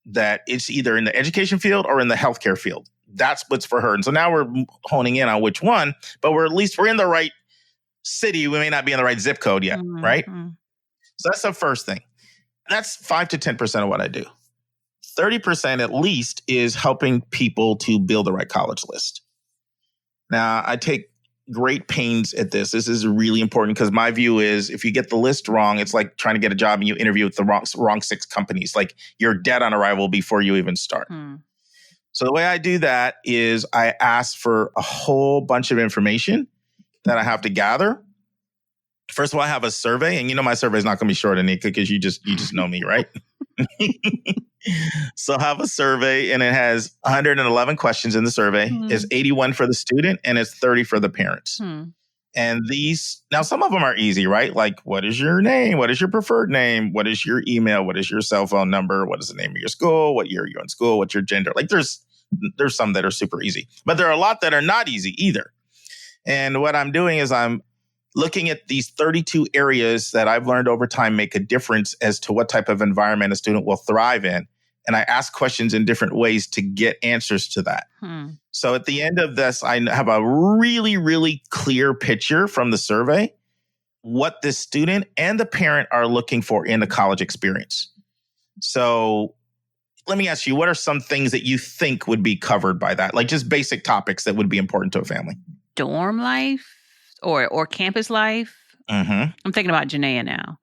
B: that it's either in the education field or in the healthcare field. That's what's for her. And so now we're honing in on which one, but we're in the right city. We may not be in the right zip code yet, right? So that's the first thing. That's 5 to 10% of what I do. 30% at least is helping people to build the right college list. Now, I take great pains at this. This is really important because my view is if you get the list wrong, it's like trying to get a job and you interview with the wrong 6 companies. Like you're dead on arrival before you even start. So the way I do that is I ask for a whole bunch of information that I have to gather. First of all, I have a survey, and my survey is not going to be short, Anika, because you just know me, right? So I have a survey, and it has 111 questions in the survey. It's 81 for the student, and it's 30 for the parents. And now some of them are easy, right? Like, what is your name? What is your preferred name? What is your email? What is your cell phone number? What is the name of your school? What year are you in school? What's your gender? Like there's some that are super easy, but there are a lot that are not easy either. And what I'm doing is I'm looking at these 32 areas that I've learned over time make a difference as to what type of environment a student will thrive in. And I ask questions in different ways to get answers to that. So at the end of this, I have a really, really clear picture from the survey, what the student and the parent are looking for in the college experience. So let me ask you, what are some things that you think would be covered by that? Like just basic topics that would be important to a family.
A: Dorm life or campus life. I'm thinking about Janaea now.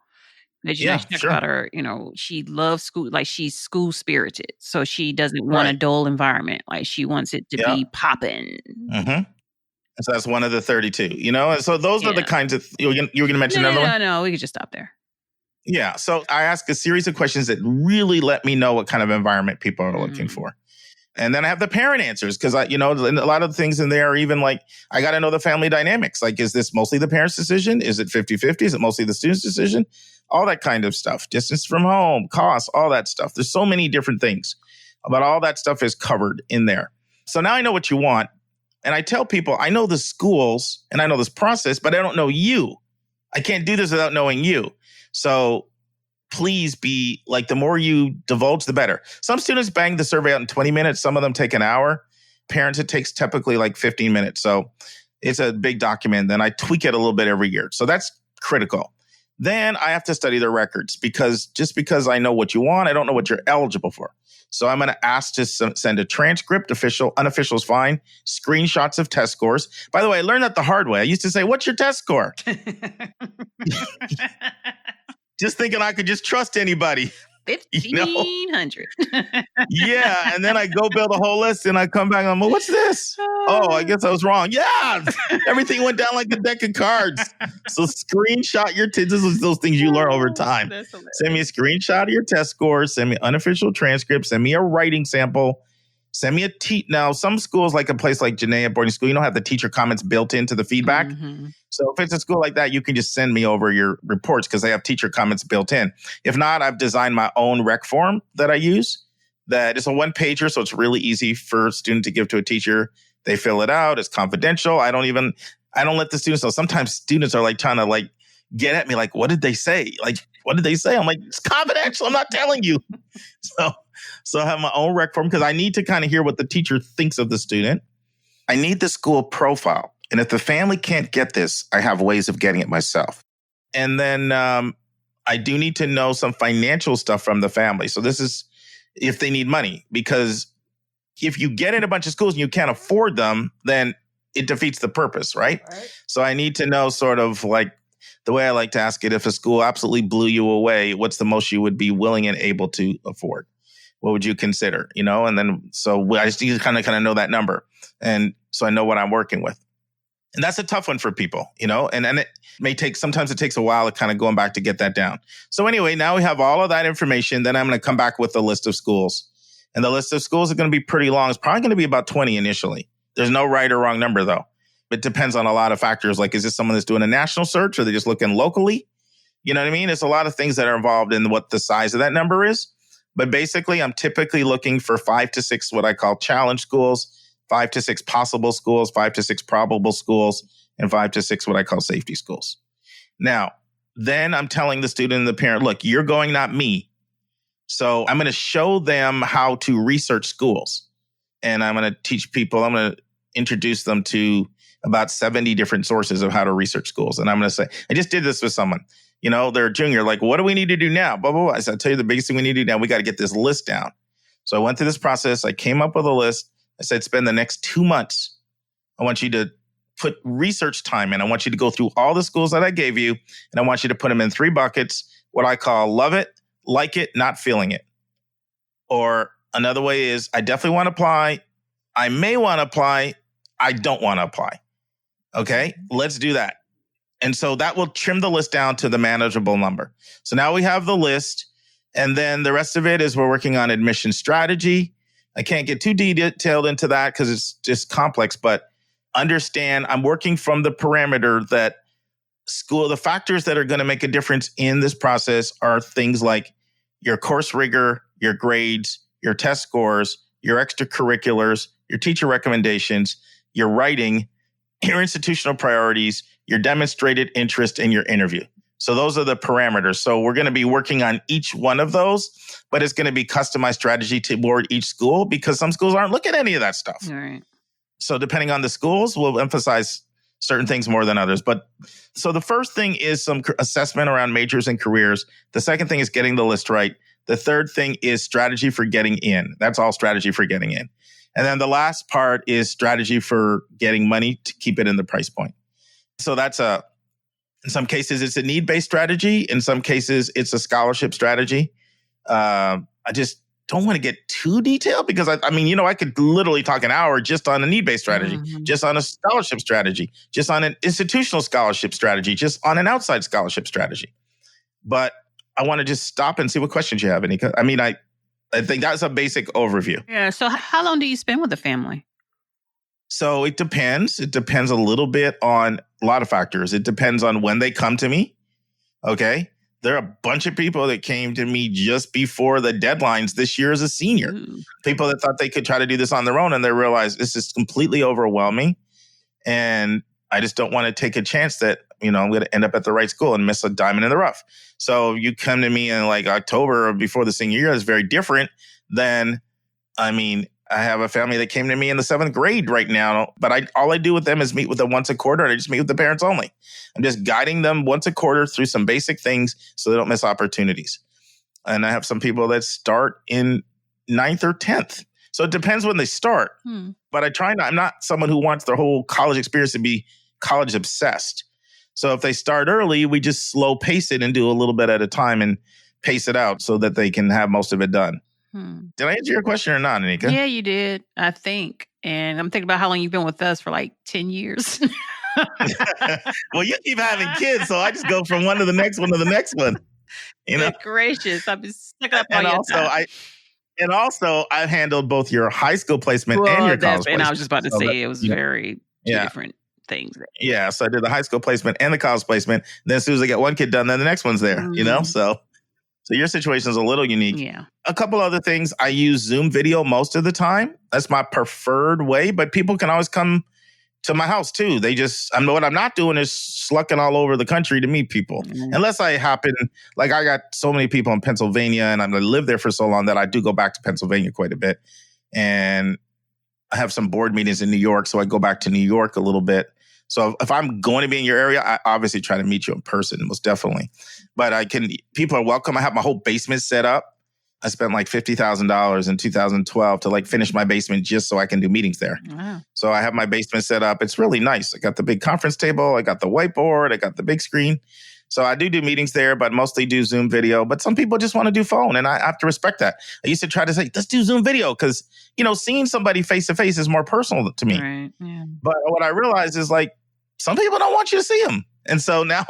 A: About her, she loves school, like she's school spirited. So she doesn't want a dull environment. Like she wants it to be popping.
B: So that's one of the 32, And so those are the kinds of, you were going to mention another one?
A: No, we could just stop there.
B: Yeah. So I ask a series of questions that really let me know what kind of environment people are looking for. And then I have the parent answers because, a lot of the things in there are even like, I got to know the family dynamics. Like, is this mostly the parent's decision? Is it 50-50? Is it mostly the student's decision? All that kind of stuff. Distance from home, costs, all that stuff. There's so many different things, but all that stuff is covered in there. So now I know what you want. And I tell people, I know the schools and I know this process, but I don't know you. I can't do this without knowing you. So please be like, the more you divulge, the better. Some students bang the survey out in 20 minutes. Some of them take an hour. Parents, it takes typically like 15 minutes. So it's a big document. Then I tweak it a little bit every year. So that's critical. Then I have to study their records, because just because I know what you want, I don't know what you're eligible for. So I'm going to ask to send a transcript, official, unofficial is fine, screenshots of test scores. By the way, I learned that the hard way. I used to say, what's your test score? Just thinking I could just trust anybody.
A: 1,500.
B: Yeah. And then I go build a whole list and I come back and I'm like, what's this? Oh, I guess I was wrong. Yeah. Everything went down like a deck of cards. So screenshot your this is those things you learn over time. Send me a screenshot of your test scores. Send me unofficial transcripts. Send me a writing sample. Send me Now, some schools, like a place like Janaea Boarding School, you don't have the teacher comments built into the feedback. Mm-hmm. So if it's a school like that, you can just send me over your reports because they have teacher comments built in. If not, I've designed my own rec form that I use. That is a one-pager, so it's really easy for a student to give to a teacher. They fill it out. It's confidential. I don't let the students know. Sometimes students are like trying to like get at me like, what did they say? Like, what did they say? I'm like, it's confidential. I'm not telling you. So I have my own rec form because I need to kind of hear what the teacher thinks of the student. I need the school profile. And if the family can't get this, I have ways of getting it myself. And then I do need to know some financial stuff from the family. So this is if they need money, because if you get in a bunch of schools and you can't afford them, then it defeats the purpose, right? So I need to know sort of like the way I like to ask it, if a school absolutely blew you away, what's the most you would be willing and able to afford? What would you consider? And then so I just need to kind of know that number. And so I know what I'm working with. And that's a tough one for people, and it may take, sometimes it takes a while to kind of going back to get that down. So anyway, now we have all of that information. Then I'm going to come back with a list of schools. And the list of schools is going to be pretty long. It's probably going to be about 20 initially. There's no right or wrong number, though. It depends on a lot of factors. Like, is this someone that's doing a national search, or are they just looking locally? You know what I mean? It's a lot of things that are involved in what the size of that number is. But basically, I'm typically looking for 5 to 6 what I call challenge schools, 5 to 6 possible schools, 5 to 6 probable schools, and 5 to 6 what I call safety schools. Now, then I'm telling the student and the parent, look, you're going, not me. So I'm going to show them how to research schools. And I'm going to teach people, I'm going to introduce them to about 70 different sources of how to research schools. And I'm going to say, I just did this with someone. They're a junior, like, what do we need to do now? Blah, blah, blah. I said, I'll tell you the biggest thing we need to do now. We got to get this list down. So I went through this process. I came up with a list. I said, spend the next 2 months. I want you to put research time in. I want you to go through all the schools that I gave you. And I want you to put them in 3 buckets. What I call love it, like it, not feeling it. Or another way is, I definitely want to apply. I may want to apply. I don't want to apply. Okay, let's do that. And so that will trim the list down to the manageable number. So now we have the list. And then the rest of it is we're working on admission strategy. I can't get too detailed into that because it's just complex, but understand I'm working from the parameter that the factors that are going to make a difference in this process are things like your course rigor, your grades, your test scores, your extracurriculars, your teacher recommendations, your writing, your institutional priorities, your demonstrated interest, in your interview. So those are the parameters. So we're going to be working on each one of those, but it's going to be customized strategy toward each school because some schools aren't looking at any of that stuff.
A: All right.
B: So depending on the schools, we'll emphasize certain things more than others. But so the first thing is some assessment around majors and careers. The second thing is getting the list right. The third thing is strategy for getting in. That's all strategy for getting in. And then the last part is strategy for getting money to keep it in the price point. So that's in some cases, it's a need-based strategy. In some cases, it's a scholarship strategy. I just don't want to get too detailed because I could literally talk an hour just on a need-based strategy, just on a scholarship strategy, just on an institutional scholarship strategy, just on an outside scholarship strategy. But I want to just stop and see what questions you have. I think that's a basic overview.
A: Yeah. So how long do you spend with the family?
B: So it depends. It depends a little bit on a lot of factors. It depends on when they come to me. Okay. There are a bunch of people that came to me just before the deadlines this year as a senior. Ooh. People that thought they could try to do this on their own and they realized this is completely overwhelming. And I just don't want to take a chance that, I'm going to end up at the right school and miss a diamond in the rough. So you come to me in like October or before the senior year is very different than, I have a family that came to me in the 7th grade right now, but all I do with them is meet with them once a quarter, and I just meet with the parents only. I'm just guiding them once a quarter through some basic things so they don't miss opportunities. And I have some people that start in 9th or 10th. So it depends when they start. But I'm not someone who wants their whole college experience to be college obsessed. So if they start early, we just slow pace it and do a little bit at a time and pace it out so that they can have most of it done. Did I answer your question or not, Anika?
A: Yeah, you did, I think. And I'm thinking about how long you've been with us for like 10 years.
B: Well, you keep having kids, so I just go from one to the next one to the next one.
A: Good gracious. I've been stuck up all
B: and
A: your
B: also
A: time.
B: And also, I've handled both your high school placement and your college placement.
A: And I was just about to say it was very different things.
B: Yeah, so I did the high school placement and the college placement. Then as soon as I get one kid done, then the next one's there, So your situation is a little unique.
A: Yeah.
B: A couple other things. I use Zoom video most of the time. That's my preferred way, but people can always come to my house too. What I'm not doing is slucking all over the country to meet people. Unless I happen, like I got so many people in Pennsylvania and I lived there for so long that I do go back to Pennsylvania quite a bit. And I have some board meetings in New York, so I go back to New York a little bit. So if I'm going to be in your area, I obviously try to meet you in person, most definitely. But people are welcome. I have my whole basement set up. I spent like $50,000 in 2012 to finish my basement just so I can do meetings there.
A: Wow.
B: So I have my basement set up. It's really nice. I got the big conference table. I got the whiteboard. I got the big screen. So I do meetings there, but mostly do Zoom video. But some people just want to do phone, and I have to respect that. I used to try to say, let's do Zoom video because, seeing somebody face-to-face is more personal to me.
A: Right. Yeah.
B: But what I realized is some people don't want you to see them. And so now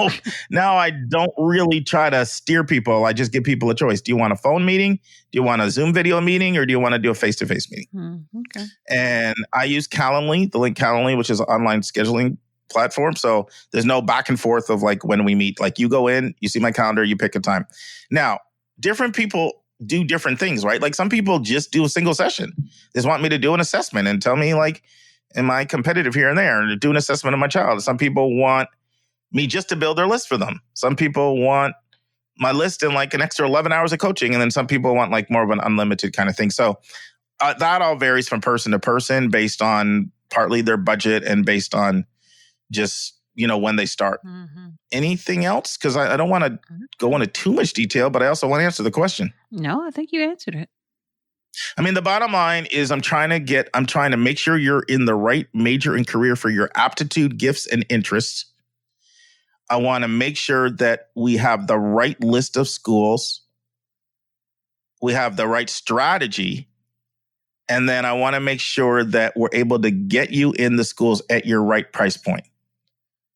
B: I don't really try to steer people. I just give people a choice. Do you want a phone meeting? Do you want a Zoom video meeting? Or do you want to do a face-to-face meeting?
A: Okay.
B: And I use Calendly, the link Calendly, which is an online scheduling platform. So there's no back and forth of when we meet. You go in, you see my calendar, you pick a time. Now, different people do different things, right? Some people just do a single session. They just want me to do an assessment and tell me am I competitive here and there? And do an assessment of my child. Some people want me just to build their list for them. Some people want my list and an extra 11 hours of coaching. And then some people want more of an unlimited kind of thing. So that all varies from person to person based on partly their budget and based on just, when they start. Anything else? Because I don't want to go into too much detail, but I also want to answer the question.
A: No, I think you answered it.
B: The bottom line is I'm trying to make sure you're in the right major and career for your aptitude, gifts, and interests. I want to make sure that we have the right list of schools. We have the right strategy. And then I want to make sure that we're able to get you in the schools at your right price point.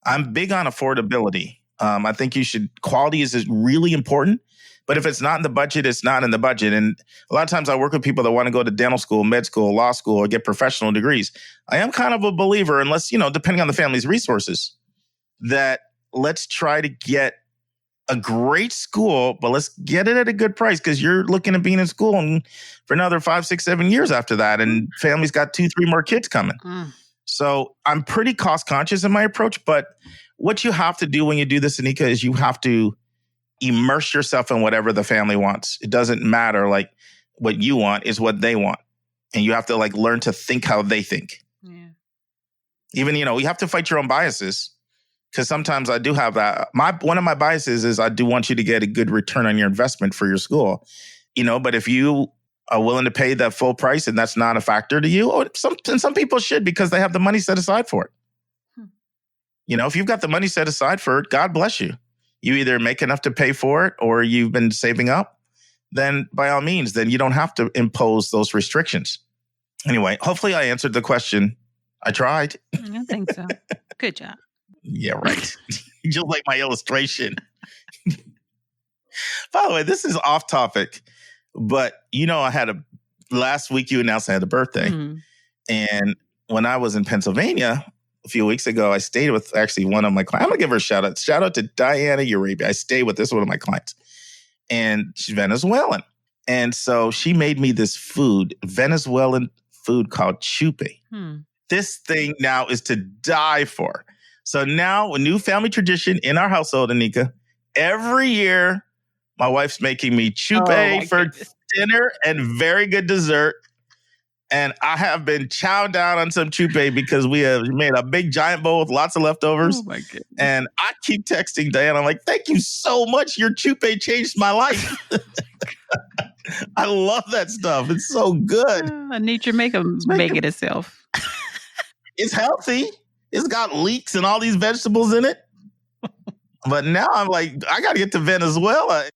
B: I'm big on affordability. I think quality is really important. But if it's not in the budget, it's not in the budget. And a lot of times I work with people that want to go to dental school, med school, law school, or get professional degrees. I am kind of a believer, unless, depending on the family's resources, that let's try to get a great school, but let's get it at a good price because you're looking at being in school for another 5, 6, 7 years after that. And family's got 2, 3 more kids coming. So I'm pretty cost conscious in my approach. But what you have to do when you do this, Anika, is you have to immerse yourself in whatever the family wants. It doesn't matter what you want is what they want. And you have to learn to think how they think. Yeah. Even, you have to fight your own biases because sometimes I do have that. One of my biases is I do want you to get a good return on your investment for your school, but if you are willing to pay that full price and that's not a factor to you, some people should because they have the money set aside for it. If you've got the money set aside for it, God bless you. You either make enough to pay for it or you've been saving up, then by all means, then you don't have to impose those restrictions. Anyway, hopefully I answered the question. I tried.
A: I think so. Good job.
B: Yeah, right. Just like my illustration. By the way, this is off topic, but last week you announced I had a birthday. And when I was in Pennsylvania a few weeks ago, I stayed with actually one of my clients. I'm going to give her a shout out. Shout out to Diana Uribe. I stayed with this one of my clients. And she's Venezuelan. And so she made me this Venezuelan food called chupe. This thing now is to die for. So now a new family tradition in our household, Anika. Every year, my wife's making me chupe for dinner and very good dessert. And I have been chowed down on some chupe because we have made a big giant bowl with lots of leftovers.
A: Oh my goodness.
B: And I keep texting Diane. I'm like, thank you so much. Your chupe changed my life. I love that stuff. It's so good.
A: Nature make it itself.
B: It's healthy. It's got leeks and all these vegetables in it. But now I'm like, I got to get to Venezuela.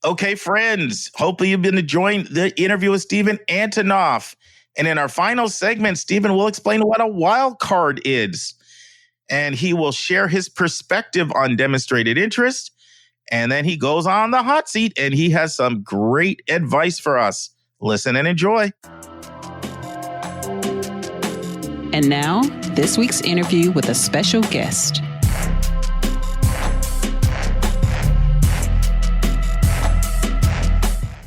B: Okay, friends. Hopefully you've been enjoying the interview with Steven Antonoff. And in our final segment, Steven will explain what a wild card is. And he will share his perspective on demonstrated interest. And then he goes on the hot seat and he has some great advice for us. Listen and enjoy.
A: And now, this week's interview with a special guest.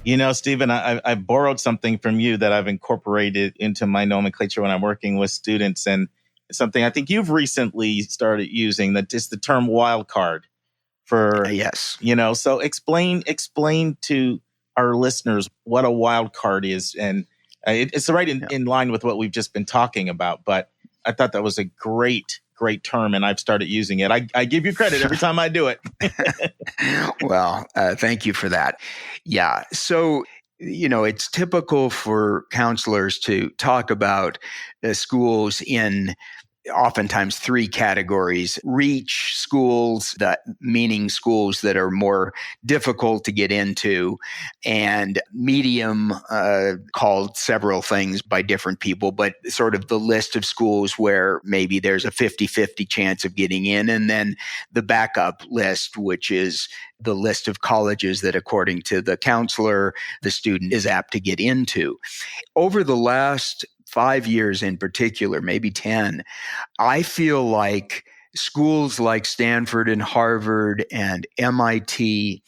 B: You know, Steven, I borrowed something from you that I've incorporated into my nomenclature when I'm working with students. And it's something I think you've recently started using, that is the term wild card for,
C: yes.
B: You know, so explain to our listeners what a wild card is. And it's right in line with what we've just been talking about. But I thought that was a great term, and I've started using it. I give you credit every time I do it.
C: Well, thank you for that. Yeah. So, you know, it's typical for counselors to talk about schools in oftentimes three categories: reach schools, that meaning schools that are more difficult to get into, and medium, called several things by different people, but sort of the list of schools where maybe there's a 50-50 chance of getting in, and then the backup list, which is the list of colleges that, according to the counselor, the student is apt to get into. Over the last 5 years in particular, maybe 10, I feel like schools like Stanford and Harvard and MIT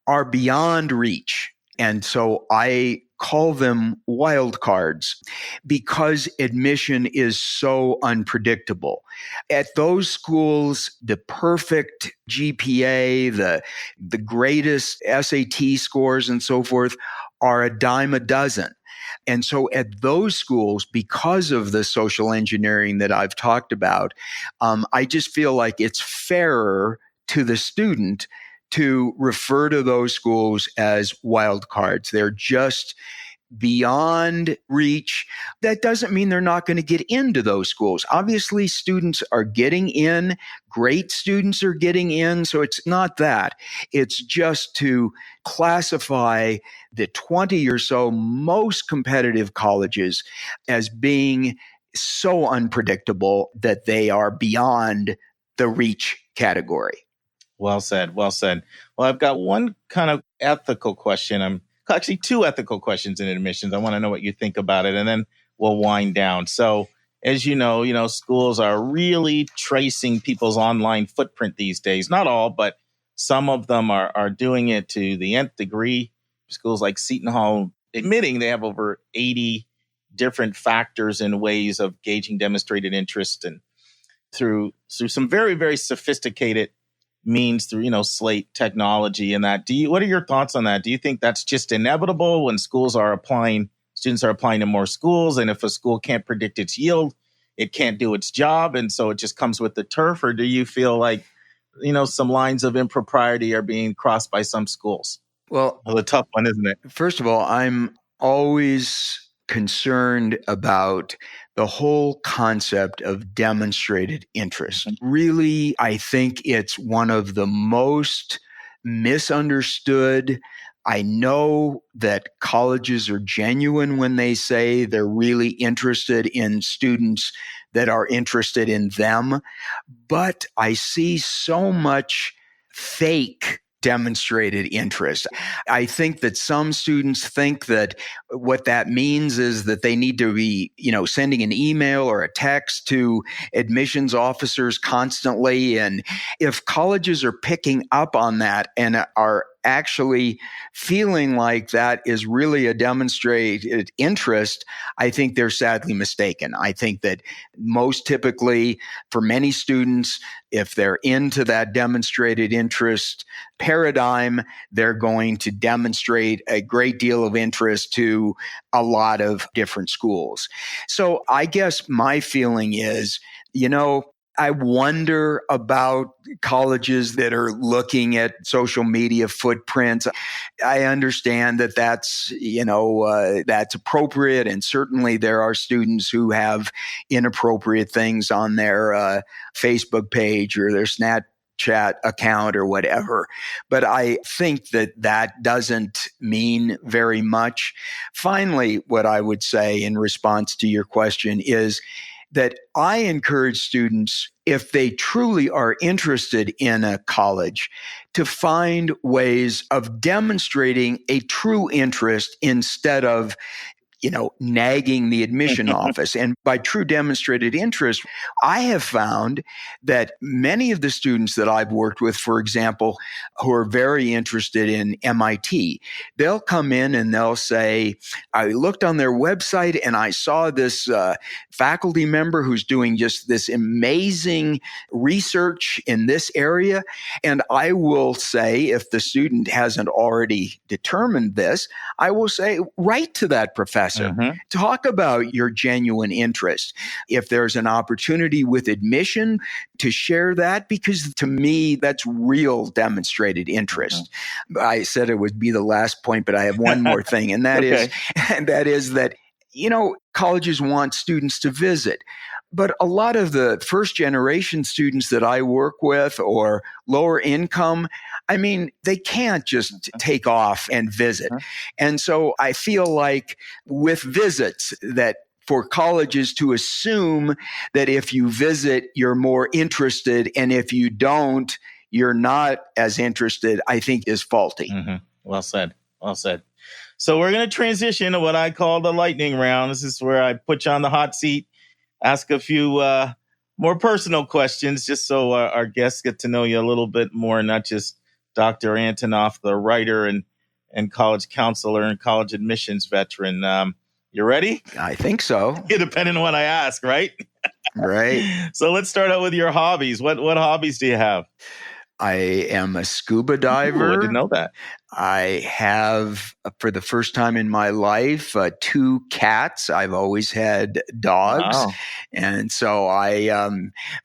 C: are beyond reach. And so I call them wild cards because admission is so unpredictable. At those schools, the perfect GPA, the greatest SAT scores and so forth are a dime a dozen. And so at those schools, because of the social engineering that I've talked about, I just feel like it's fairer to the student to refer to those schools as wild cards. They're just beyond reach. That doesn't mean they're not going to get into those schools. Obviously, students are getting in. Great students are getting in. So it's not that. It's just to classify the 20 or so most competitive colleges as being so unpredictable that they are beyond the reach category.
B: Well said. Well said. Well, I've got one kind of ethical question. Actually, two ethical questions in admissions. I want to know what you think about it, and then we'll wind down. So, as you know, schools are really tracing people's online footprint these days. Not all, but some of them are doing it to the nth degree. Schools like Seton Hall admitting they have over 80 different factors and ways of gauging demonstrated interest, and through some very, very sophisticated means through, Slate technology and that. What are your thoughts on that? Do you think that's just inevitable when students are applying to more schools, and if a school can't predict its yield, it can't do its job, and so it just comes with the turf? Or do you feel like, some lines of impropriety are being crossed by some schools?
C: Well,
B: a tough one, isn't it?
C: First of all, I'm always concerned about the whole concept of demonstrated interest. Really, I think it's one of the most misunderstood. I know that colleges are genuine when they say they're really interested in students that are interested in them, but I see so much fake demonstrated interest. I think that some students think that what that means is that they need to be, sending an email or a text to admissions officers constantly. And if colleges are picking up on that and are actually feeling like that is really a demonstrated interest, I think they're sadly mistaken. I think that most typically for many students, if they're into that demonstrated interest paradigm, they're going to demonstrate a great deal of interest to a lot of different schools. So I guess my feeling is, I wonder about colleges that are looking at social media footprints. I understand that that's appropriate. And certainly there are students who have inappropriate things on their Facebook page or their Snapchat account or whatever. But I think that doesn't mean very much. Finally, what I would say in response to your question is that I encourage students, if they truly are interested in a college, to find ways of demonstrating a true interest instead of nagging the admission office. And by true demonstrated interest, I have found that many of the students that I've worked with, for example, who are very interested in MIT, they'll come in and they'll say, I looked on their website and I saw this faculty member who's doing just this amazing research in this area. And I will say, if the student hasn't already determined this, I will say, write to that professor. Talk about your genuine interest. If there's an opportunity with admission, to share that, because to me, that's real demonstrated interest. I said it would be the last point, but I have one more thing, and that is that colleges want students to visit. But a lot of the first generation students that I work with or lower income, they can't just take off and visit. And so I feel like with visits that for colleges to assume that if you visit, you're more interested, and if you don't, you're not as interested, I think is faulty.
B: Well said. Well said. So we're going to transition to what I call the lightning round. This is where I put you on the hot seat, ask a few more personal questions, just so our guests get to know you a little bit more, not just Dr. Antonoff, the writer and college counselor and college admissions veteran. You ready?
C: I think so.
B: Depending on what I ask, right?
C: Right.
B: So let's start out with your hobbies. What hobbies do you have?
C: I am a scuba diver.
B: Ooh, I didn't know that.
C: I have, for the first time in my life, 2 cats. I've always had dogs.
B: Wow.
C: And so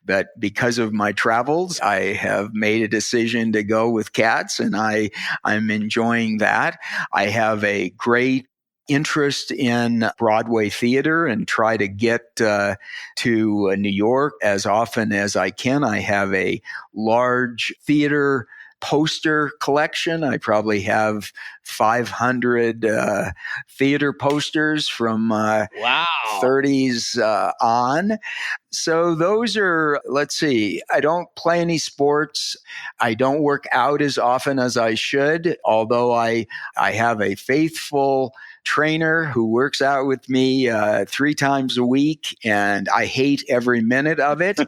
C: but because of my travels, I have made a decision to go with cats, and I'm enjoying that. I have a great interest in Broadway theater and try to get to New York as often as I can. I have a large theater poster collection. I probably have 500 theater posters from 30s on. So those are, let's see, I don't play any sports. I don't work out as often as I should, although I have a faithful trainer who works out with me 3 times a week, and I hate every minute of it.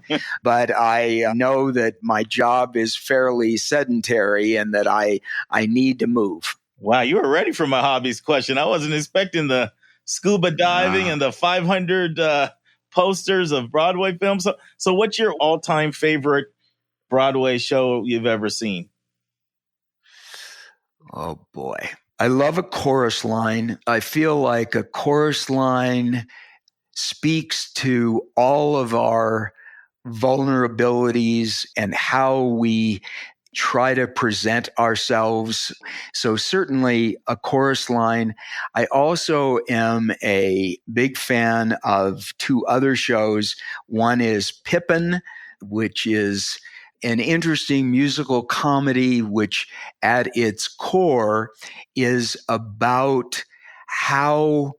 C: But I know that my job is fairly sedentary and that I need to move.
B: Wow, you were ready for my hobbies question. I wasn't expecting the scuba diving and the 500 posters of Broadway films. So what's your all-time favorite Broadway show you've ever seen?
C: Oh, boy. I love a chorus line. I feel like a chorus line speaks to all of our vulnerabilities and how we try to present ourselves. So certainly a chorus line. I also am a big fan of 2 other shows. One is Pippin, which is an interesting musical comedy, which at its core is about how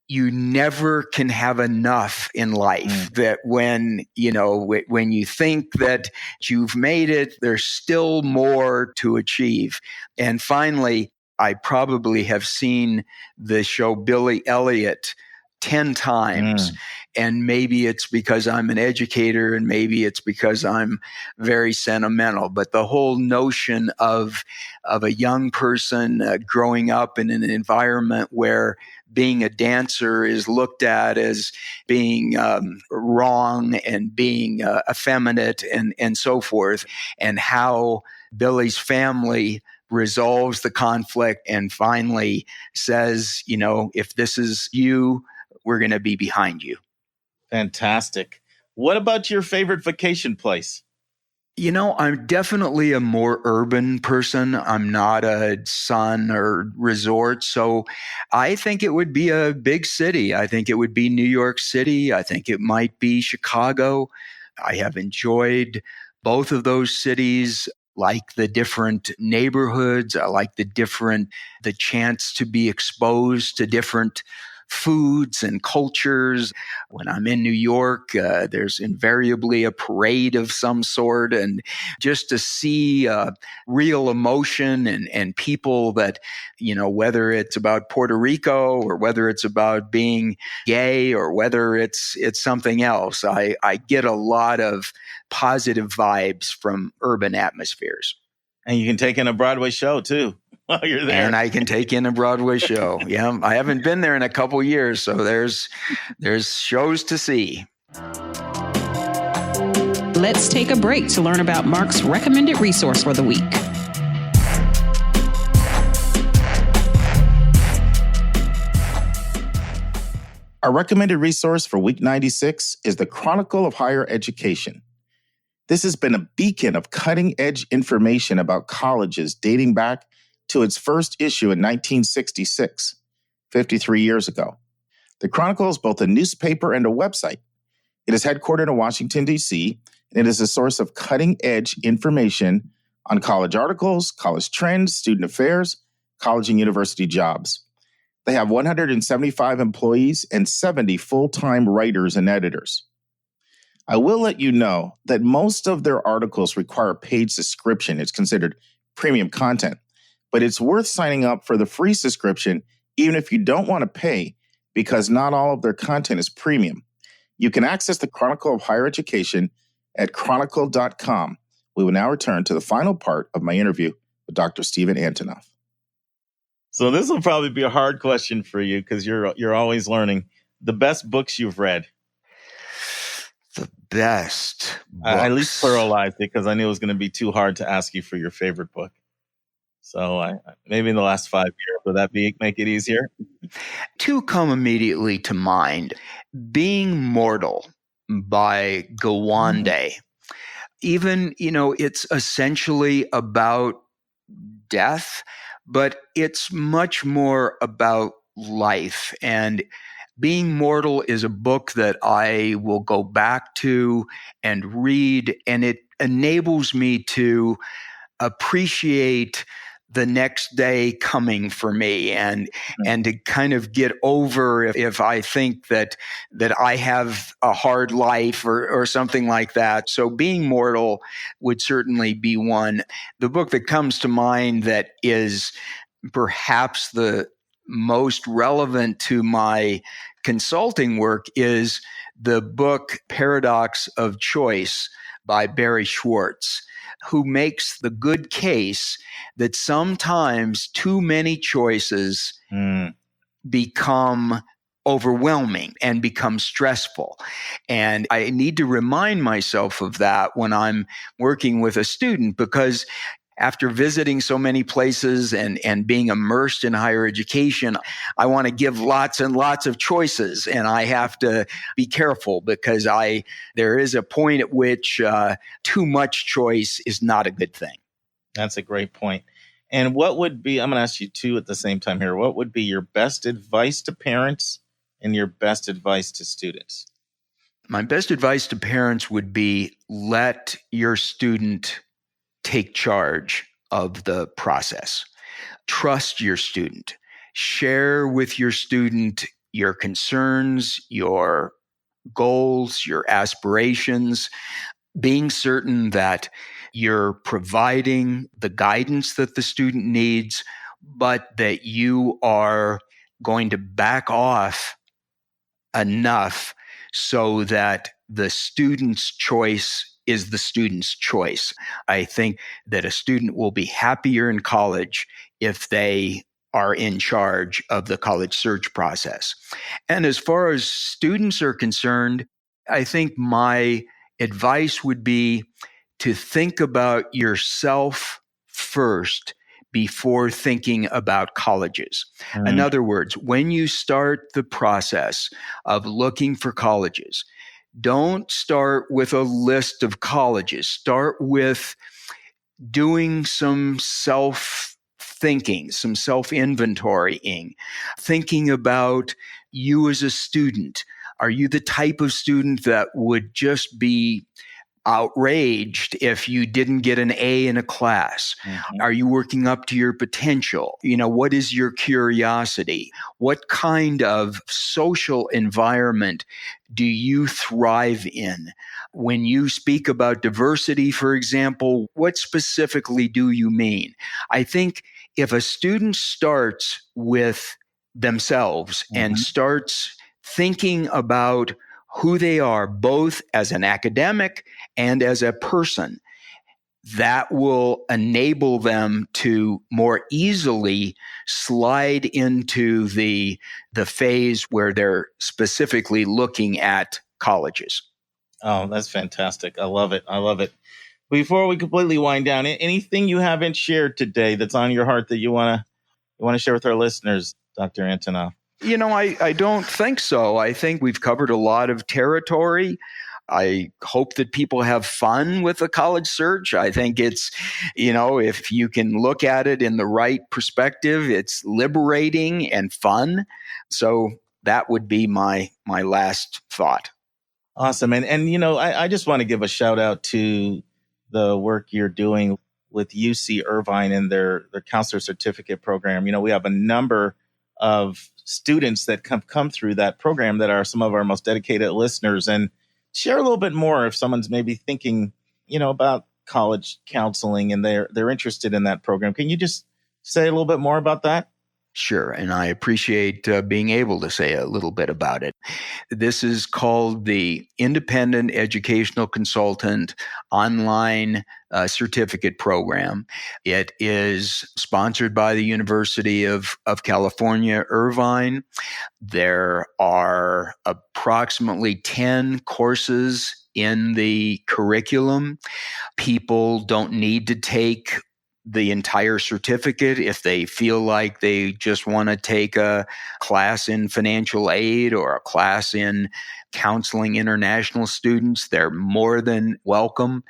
C: you never can have enough in life. That when you think that you've made it, there's still more to achieve. And finally, I probably have seen the show Billy Elliot 10 times. And maybe it's because I'm an educator, and maybe it's because I'm very sentimental. But the whole notion of a young person growing up in an environment where being a dancer is looked at as being wrong and being effeminate and so forth, and how Billy's family resolves the conflict and finally says, if this is you, we're going to be behind you.
B: Fantastic. What about your favorite vacation place?
C: I'm definitely a more urban person. I'm not a sun or resort. So I think it would be a big city. I think it would be New York City. I think it might be Chicago. I have enjoyed both of those cities. Like the different neighborhoods. I like the chance to be exposed to different foods and cultures. When I'm in New York, there's invariably a parade of some sort. And just to see real emotion and people that, whether it's about Puerto Rico or whether it's about being gay or whether it's something else, I get a lot of positive vibes from urban atmospheres.
B: And you can take in a Broadway show too while you're there.
C: And I can take in a Broadway show. Yeah, I haven't been there in a couple years, so there's shows to see.
A: Let's take a break to learn about Mark's recommended resource for the week.
B: Our recommended resource for week 96 is the Chronicle of Higher Education. This has been a beacon of cutting-edge information about colleges dating back to its first issue in 1966, 53 years ago. The Chronicle is both a newspaper and a website. It is headquartered in Washington, D.C., and it is a source of cutting-edge information on college articles, college trends, student affairs, college and university jobs. They have 175 employees and 70 full-time writers and editors. I will let you know that most of their articles require a paid subscription. It's considered premium content, but it's worth signing up for the free subscription even if you don't want to pay, because not all of their content is premium. You can access the Chronicle of Higher Education at chronicle.com. We will now return to the final part of my interview with Dr. Steven Antonoff. So this will probably be a hard question for you because you're always learning. The best books you've read.
C: The best books.
B: I at least pluralized it because I knew it was going to be too hard to ask you for your favorite book. So maybe in the last 5 years, would that make it easier?
C: Two come immediately to mind. Being Mortal by Gawande. Even, it's essentially about death, but it's much more about life. And Being Mortal is a book that I will go back to and read, and it enables me to appreciate the next day coming for me and to kind of get over if I think that I have a hard life or something like that. So Being Mortal would certainly be one. The book that comes to mind that is perhaps the most relevant to my consulting work is the book Paradox of Choice by Barry Schwartz, who makes the good case that sometimes too many choices become overwhelming and become stressful. And I need to remind myself of that when I'm working with a student, because after visiting so many places and being immersed in higher education, I want to give lots and lots of choices. And I have to be careful because there is a point at which too much choice is not a good thing.
B: That's a great point. And what would be, I'm going to ask you two at the same time here, what would be your best advice to parents and your best advice to students?
C: My best advice to parents would be let your student take charge of the process. Trust your student. Share with your student your concerns, your goals, your aspirations, being certain that you're providing the guidance that the student needs, but that you are going to back off enough so that the student's choice is the student's choice. I think that a student will be happier in college if they are in charge of the college search process. And as far as students are concerned, I think my advice would be to think about yourself first before thinking about colleges. In other words, when you start the process of looking for colleges, don't start with a list of colleges. Start with doing some self-thinking, some self-inventorying, thinking about you as a student. Are you the type of student that would just be outraged if you didn't get an A in a class? Mm-hmm. Are you working up to your potential? What is your curiosity? What kind of social environment do you thrive in? When you speak about diversity, for example, what specifically do you mean? I think if a student starts with themselves and starts thinking about who they are, both as an academic and as a person, that will enable them to more easily slide into the phase where they're specifically looking at colleges.
B: Oh, that's fantastic. I love it. Before we completely wind down, anything you haven't shared today that's on your heart that you want to share with our listeners, Dr. Antonoff?
C: I don't think so. I think we've covered a lot of territory. I hope that people have fun with the college search. I think it's, if you can look at it in the right perspective, it's liberating and fun. So that would be my last thought.
B: Awesome. And I just want to give a shout out to the work you're doing with UC Irvine and their counselor certificate program. We have a number of students that come through that program that are some of our most dedicated listeners. And share a little bit more if someone's maybe thinking, about college counseling and they're interested in that program. Can you just say a little bit more about that?
C: Sure. And I appreciate being able to say a little bit about it. This is called the Independent Educational Consultant Online Certificate Program. It is sponsored by the University of California, Irvine. There are approximately 10 courses in the curriculum. People don't need to take the entire certificate if they feel like they just want to take a class in financial aid or a class in counseling international students. They're more than welcome.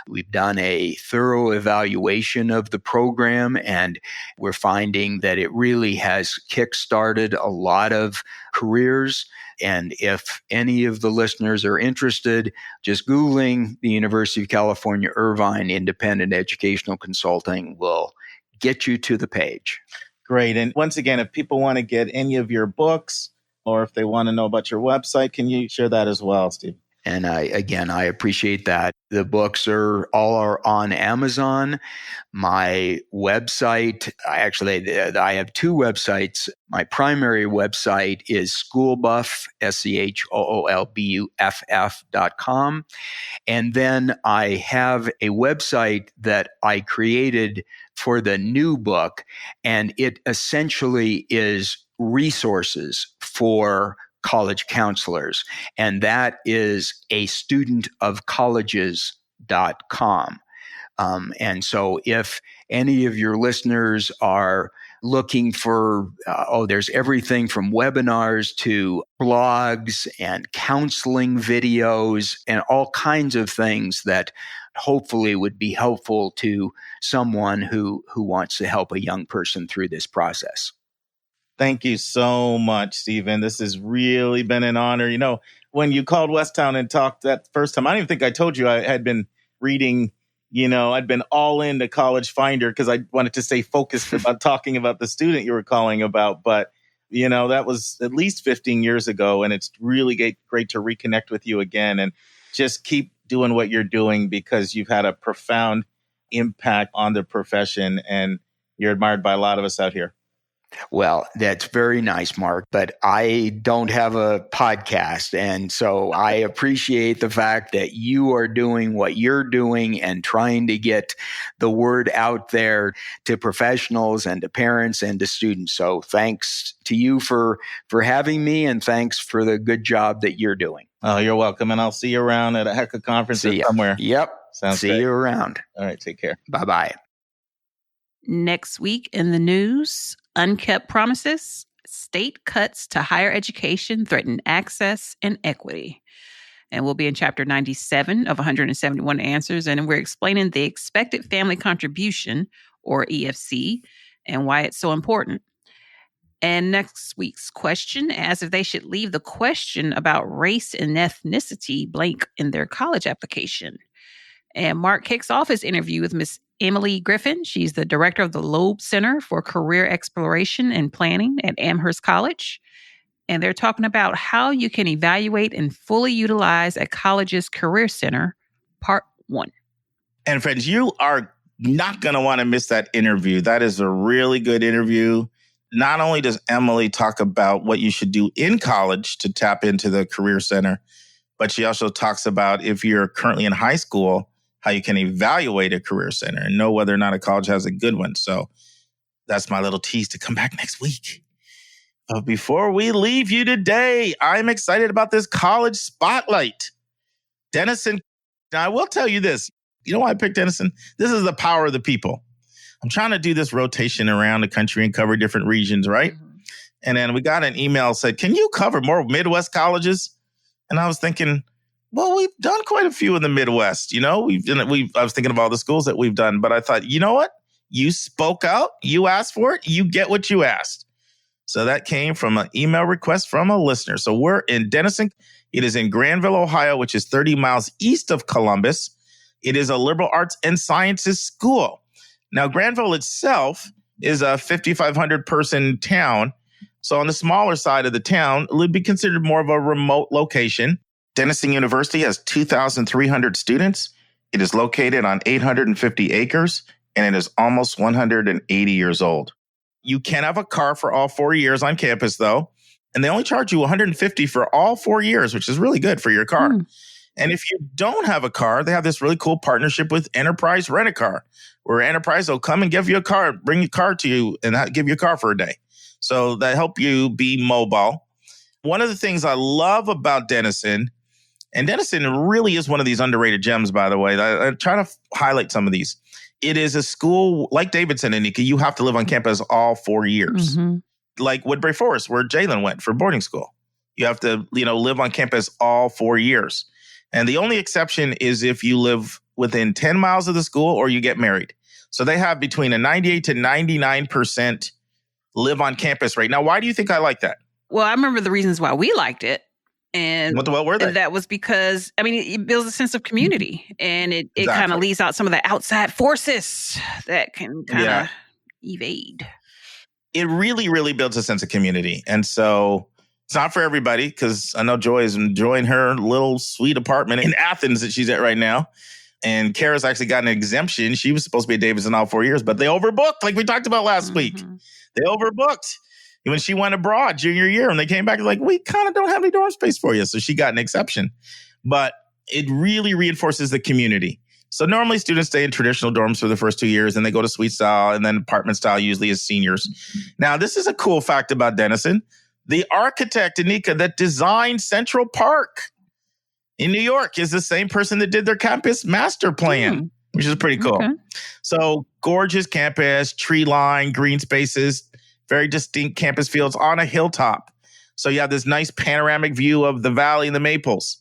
C: We've done a thorough evaluation of the program, and we're finding that it really has kickstarted a lot of careers. And if any of the listeners are interested, just Googling the University of California, Irvine Independent Educational Consulting will get you to the page.
B: Great. And once again, if people want to get any of your books or if they want to know about your website, can you share that as well, Steve?
C: And I appreciate that. The books are on Amazon. My website, I have two websites. My primary website is schoolbuff, schoolbuff.com. And then I have a website that I created for the new book, and it essentially is resources for college counselors, and that is a studentofcolleges.com. And so if any of your listeners are looking for, there's everything from webinars to blogs and counseling videos and all kinds of things that hopefully would be helpful to someone who wants to help a young person through this process.
B: Thank you so much, Steven. This has really been an honor. When you called Westtown and talked that first time, I don't even think I told you I had been reading, I'd been all into College Finder because I wanted to stay focused about talking about the student you were calling about. But, that was at least 15 years ago. And it's really great to reconnect with you again and just keep doing what you're doing because you've had a profound impact on the profession and you're admired by a lot of us out here.
C: Well, that's very nice, Mark, but I don't have a podcast. And so I appreciate the fact that you are doing what you're doing and trying to get the word out there to professionals and to parents and to students. So thanks to you for having me, and thanks for the good job that you're doing.
B: Oh, you're welcome. And I'll see you around at a HECA conference somewhere.
C: Yep.
B: Sounds
C: See
B: great.
C: you around.
B: All right. Take care.
C: Bye-bye.
A: Next week in the news, unkept promises, state cuts to higher education threaten access and equity. And we'll be in chapter 97 of 171 answers, and we're explaining the expected family contribution, or EFC, and why it's so important. And next week's question asks if they should leave the question about race and ethnicity blank in their college application. And Mark kicks off his interview with Miss Emily Griffin. She's the director of the Loeb Center for Career Exploration and Planning at Amherst College. And they're talking about how you can evaluate and fully utilize a college's career center, part 1.
B: And friends, you are not going to want to miss that interview. That is a really good interview. Not only does Emily talk about what you should do in college to tap into the career center, but she also talks about if you're currently in high school, how you can evaluate a career center and know whether or not a college has a good one. So that's my little tease to come back next week. But before we leave you today, I'm excited about this college spotlight. Denison, now I will tell you this. You know why I picked Denison? This is the power of the people. I'm trying to do this rotation around the country and cover different regions, right? Mm-hmm. And then we got an email that said, can you cover more Midwest colleges? And I was thinking, well, we've done quite a few in the Midwest. You know, I was thinking of all the schools that we've done, but I thought, you know what? You spoke out, you asked for it, you get what you asked. So that came from an email request from a listener. So we're in Denison. It is in Granville, Ohio, which is 30 miles east of Columbus. It is a liberal arts and sciences school. Now, Granville itself is a 5,500 person town. So on the smaller side of the town, it would be considered more of a remote location. Denison University has 2,300 students. It is located on 850 acres, and it is almost 180 years old. You can have a car for all 4 years on campus, though, and they only charge you $150 for all 4 years, which is really good for your car. And if you don't have a car, they have this really cool partnership with Enterprise Rent-A-Car, where Enterprise will come and give you a car, bring your car to you, and give you a car for a day. So they help you be mobile. One of the things I love about Denison, and Denison really is one of these underrated gems, by the way. I try to highlight some of these. It is a school, like David said, Anika, you have to live on campus all 4 years. Mm-hmm. Like Woodbury Forest, where Jalen went for boarding school. You have to, live on campus all 4 years. And the only exception is if you live within 10 miles of the school or you get married. So they have between a 98 to 99% live on campus rate. Now, why do you think I like that?
A: Well, I remember the reasons why we liked it. And
B: what were they?
A: That was because, it builds a sense of community, and it kind of leaves out some of the outside forces that can kind of evade.
B: It really, really builds a sense of community. And so it's not for everybody, because I know Joy is enjoying her little sweet apartment in Athens that she's at right now. And Kara's actually got an exemption. She was supposed to be at Davidson all 4 years, but they overbooked, like we talked about last week. They overbooked. When she went abroad junior year and they came back, like, we kind of don't have any dorm space for you. So she got an exception. But it really reinforces the community. So normally students stay in traditional dorms for the first 2 years, and they go to suite style and then apartment style usually as seniors. Now, this is a cool fact about Denison. The architect, Anika, that designed Central Park in New York is the same person that did their campus master plan, which is pretty cool. Okay. So gorgeous campus, tree line, green spaces, very distinct campus fields on a hilltop. So you have this nice panoramic view of the valley and the maples.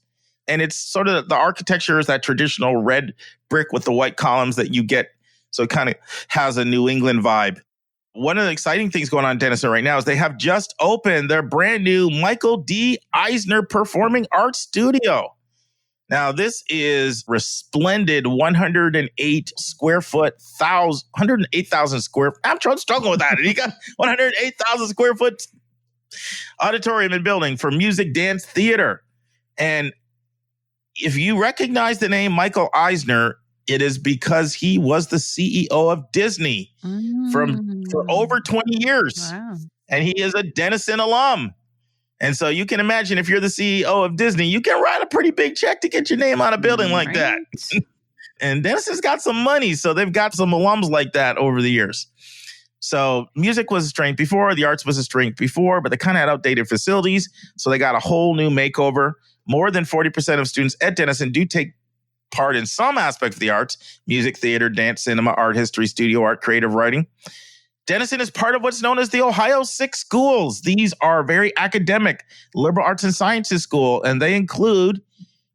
B: And it's sort of, the architecture is that traditional red brick with the white columns that you get. So it kind of has a New England vibe. One of the exciting things going on in Denison right now is they have just opened their brand new Michael D. Eisner Performing Arts Studio. Now, this is resplendent 108,000 square. I'm struggling with that. You got 108,000 square foot auditorium and building for music, dance, theater. And if you recognize the name Michael Eisner, It is because he was the CEO of Disney for over 20 years.
A: Wow.
B: And he is a Denison alum. And so you can imagine if you're the CEO of Disney, you can write a pretty big check to get your name on a building like that. And Denison's got some money, so they've got some alums like that over the years. So music was a strength before, the arts was a strength before, but they kind of had outdated facilities. So they got a whole new makeover. More than 40% of students at Denison do take part in some aspect of the arts: music, theater, dance, cinema, art history, studio art, creative writing. Denison is part of what's known as the Ohio Six Schools. These are very academic, liberal arts and sciences school, and they include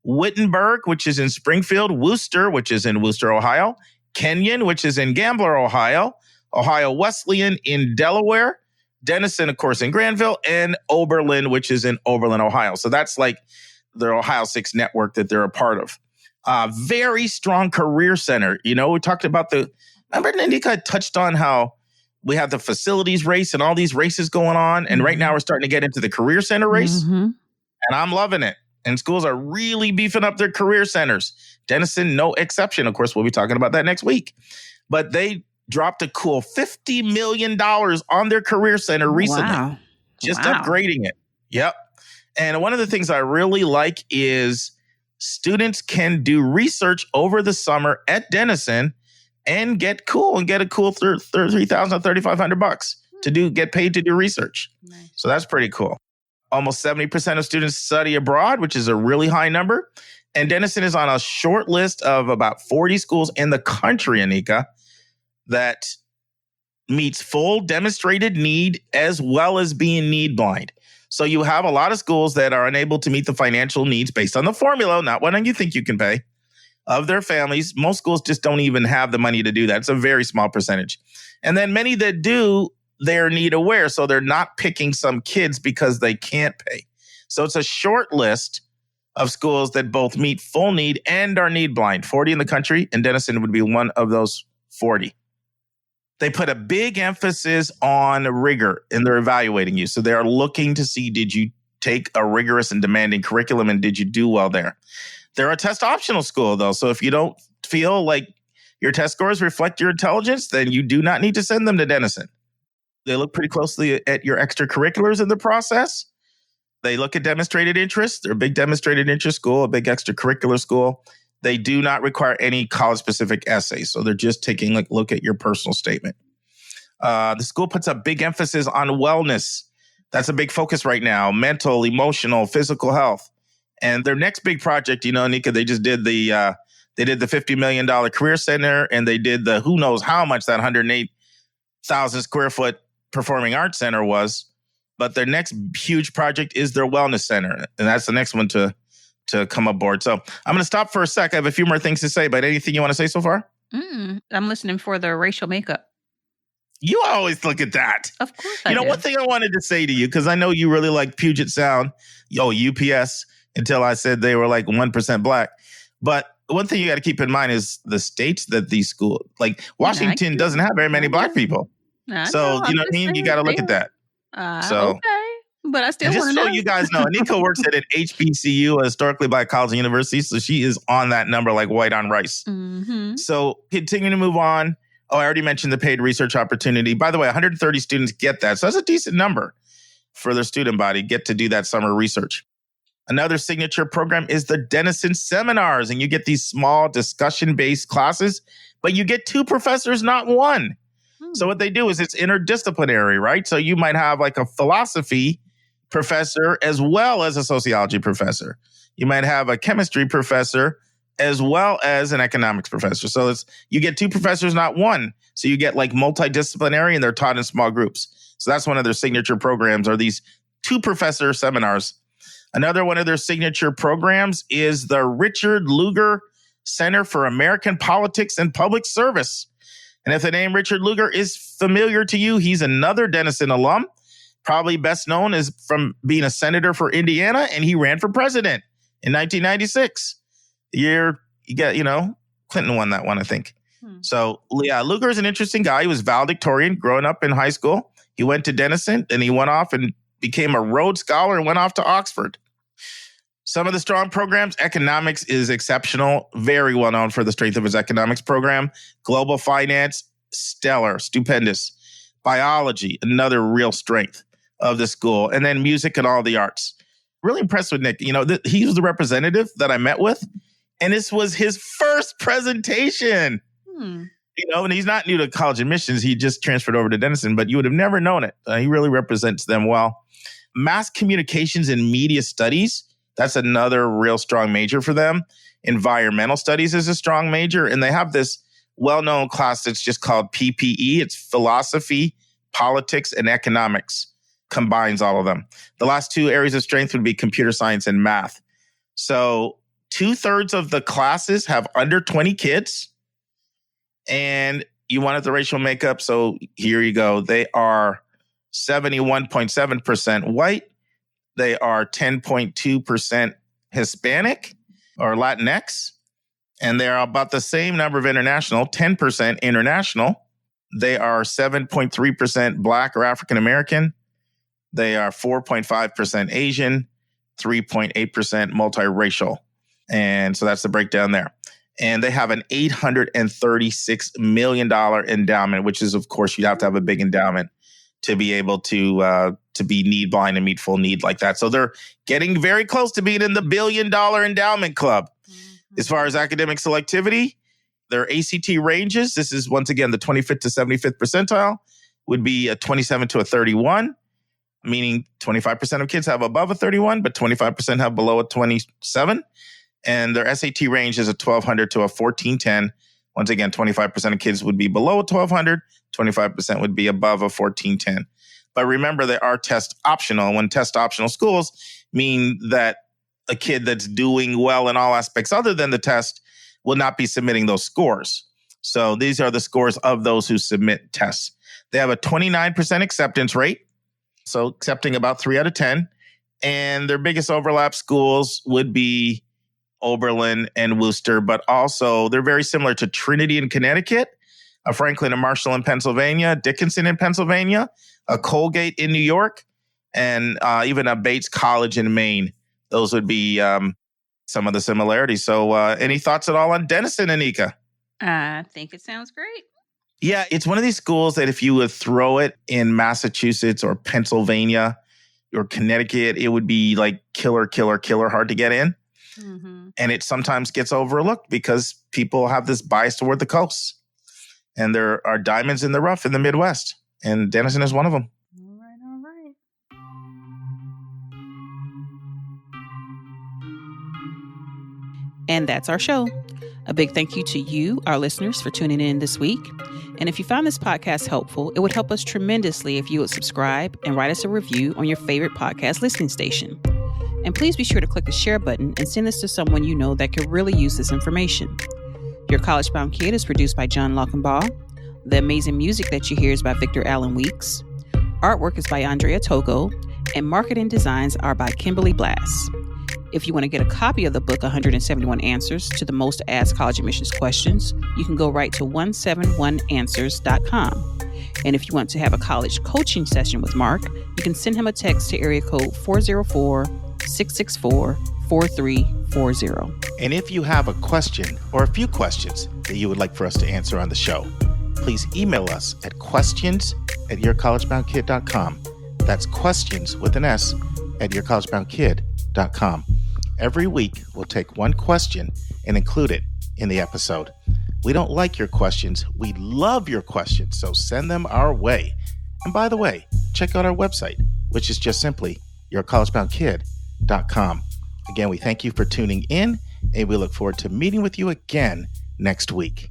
B: Wittenberg, which is in Springfield, Wooster, which is in Wooster, Ohio, Kenyon, which is in Gambler, Ohio, Ohio Wesleyan in Delaware, Denison, of course, in Granville, and Oberlin, which is in Oberlin, Ohio. So that's like their Ohio Six network that they're a part of. Very strong career center. You know, we talked about remember Nanika touched on how we have the facilities race and all these races going on. And right now we're starting to get into the career center race. And I'm loving it. And schools are really beefing up their career centers. Denison, no exception. Of course, we'll be talking about that next week. But they dropped a cool $50 million on their career center recently. Just upgrading it. Yep. And one of the things I really like is students can do research over the summer at Denison and get a cool $3,000 or $3,500 to get paid to do research.
A: Nice.
B: So that's pretty cool. Almost 70% of students study abroad, which is a really high number. And Denison is on a short list of about 40 schools in the country, Anika, that meets full demonstrated need as well as being need blind. So you have a lot of schools that are unable to meet the financial needs based on the formula, not what you think you can pay, of their families. Most schools just don't even have the money to do that. It's a very small percentage. And then many that do, they're need aware. So they're not picking some kids because they can't pay. So it's a short list of schools that both meet full need and are need blind. 40 in the country, and Denison would be one of those 40. They put a big emphasis on rigor in their evaluating you. So they are looking to see, did you take a rigorous and demanding curriculum and did you do well there? They're a test optional school, though. So if you don't feel like your test scores reflect your intelligence, then you do not need to send them to Denison. They look pretty closely at your extracurriculars in the process. They look at demonstrated interest. They're a big demonstrated interest school, a big extracurricular school. They do not require any college-specific essays. So they're just taking a look at your personal statement. The school puts a big emphasis on wellness. That's a big focus right now: mental, emotional, physical health. And their next big project, Nika, they just did the $50 million career center, and they did the who knows how much that 108,000 square foot performing arts center was. But their next huge project is their wellness center, and that's the next one to come aboard. So I'm going to stop for a sec. I have a few more things to say, but anything you want to say so far?
A: I'm listening for the racial makeup.
B: You always look at that.
A: Of course I do.
B: One thing I wanted to say to you, because I know you really like Puget Sound, UPS, until I said they were like 1% black. But one thing you got to keep in mind is the states that these schools, like Washington doesn't have very many black people. So, you know what I mean? You got to look at that.
A: Okay. But I still want to know.
B: Just so you guys know, Anika works at an HBCU, a historically black college and university. So she is on that number like white on rice. So continuing to move on. Oh, I already mentioned the paid research opportunity. By the way, 130 students get that. So that's a decent number for their student body, get to do that summer research. Another signature program is the Denison Seminars. And you get these small discussion-based classes, but you get 2 professors, not 1. So what they do is it's interdisciplinary, right? So you might have like a philosophy professor as well as a sociology professor. You might have a chemistry professor as well as an economics professor. So you get 2 professors, not 1. So you get like multidisciplinary, and they're taught in small groups. So that's one of their signature programs, are these 2 professor seminars. Another one of their signature programs is the Richard Lugar Center for American Politics and Public Service. And if the name Richard Lugar is familiar to you, he's another Denison alum, probably best known as from being a senator for Indiana, and he ran for president in 1996. The year you get, Clinton won that one, I think. So, yeah, Lugar is an interesting guy. He was valedictorian growing up in high school. He went to Denison, and he went off and became a Rhodes Scholar and went off to Oxford. Some of the strong programs, economics is exceptional, very well known for the strength of its economics program. Global finance, stellar, stupendous. Biology, another real strength of the school. And then music and all the arts. Really impressed with Nick. He was the representative that I met with, and this was his first presentation. And he's not new to college admissions. He just transferred over to Denison, but you would have never known it. He really represents them well. Mass communications and media studies, that's another real strong major for them. Environmental studies is a strong major, and they have this well-known class that's just called PPE. It's philosophy, politics, and economics. Combines all of them. The last two areas of strength would be computer science and math. So 2/3 of the classes have under 20 kids. And you wanted the racial makeup, so here you go. They are 71.7% white. They are 10.2% Hispanic or Latinx. And they're about the same number of international, 10% international. They are 7.3% Black or African American. They are 4.5% Asian, 3.8% multiracial. And so that's the breakdown there. And they have an $836 million endowment, which is, of course, you'd have to have a big endowment to be able to be need blind and meet full need like that. So they're getting very close to being in the $1 billion endowment club. As far as academic selectivity, their ACT ranges, this is once again the 25th to 75th percentile, would be a 27 to a 31, meaning 25% of kids have above a 31, but 25% have below a 27. And their SAT range is a 1200 to a 1410. Once again, 25% of kids would be below a 1200, 25% would be above a 1410. But remember, they are test optional. When test optional schools mean that a kid that's doing well in all aspects other than the test will not be submitting those scores. So these are the scores of those who submit tests. They have a 29% acceptance rate, so accepting about 3 out of 10. And their biggest overlap schools would be Oberlin and Worcester, but also they're very similar to Trinity in Connecticut, a Franklin and Marshall in Pennsylvania, Dickinson in Pennsylvania, a Colgate in New York, and even a Bates College in Maine. Those would be some of the similarities. So any thoughts at all on Denison, Anika?
A: I think it sounds great.
B: Yeah, it's one of these schools that if you would throw it in Massachusetts or Pennsylvania or Connecticut, it would be like killer hard to get in. Mm-hmm. And it sometimes gets overlooked because people have this bias toward the coast. And there are diamonds in the rough in the Midwest. And Denison is one of them.
A: All right. And that's our show. A big thank you to you, our listeners, for tuning in this week. And if you found this podcast helpful, it would help us tremendously if you would subscribe and write us a review on your favorite podcast listening station. And please be sure to click the share button and send this to someone you know that could really use this information. Your College Bound Kid is produced by John Lockenbaugh. The amazing music that you hear is by Victor Allen Weeks. Artwork is by Andrea Togo. And marketing designs are by Kimberly Blass. If you want to get a copy of the book, 171 Answers to the Most Asked College Admissions Questions, you can go right to 171answers.com. And if you want to have a college coaching session with Mark, you can send him a text to area code 404-664-4340.
B: And if you have a question or a few questions that you would like for us to answer on the show, please email us at questions@yourcollegeboundkid.com. That's questions with an S at yourcollegeboundkid.com. Every week, we'll take one question and include it in the episode. We don't like your questions. We love your questions, so send them our way. And by the way, check out our website, which is just simply yourcollegeboundkid.com. Again, we thank you for tuning in, and we look forward to meeting with you again next week.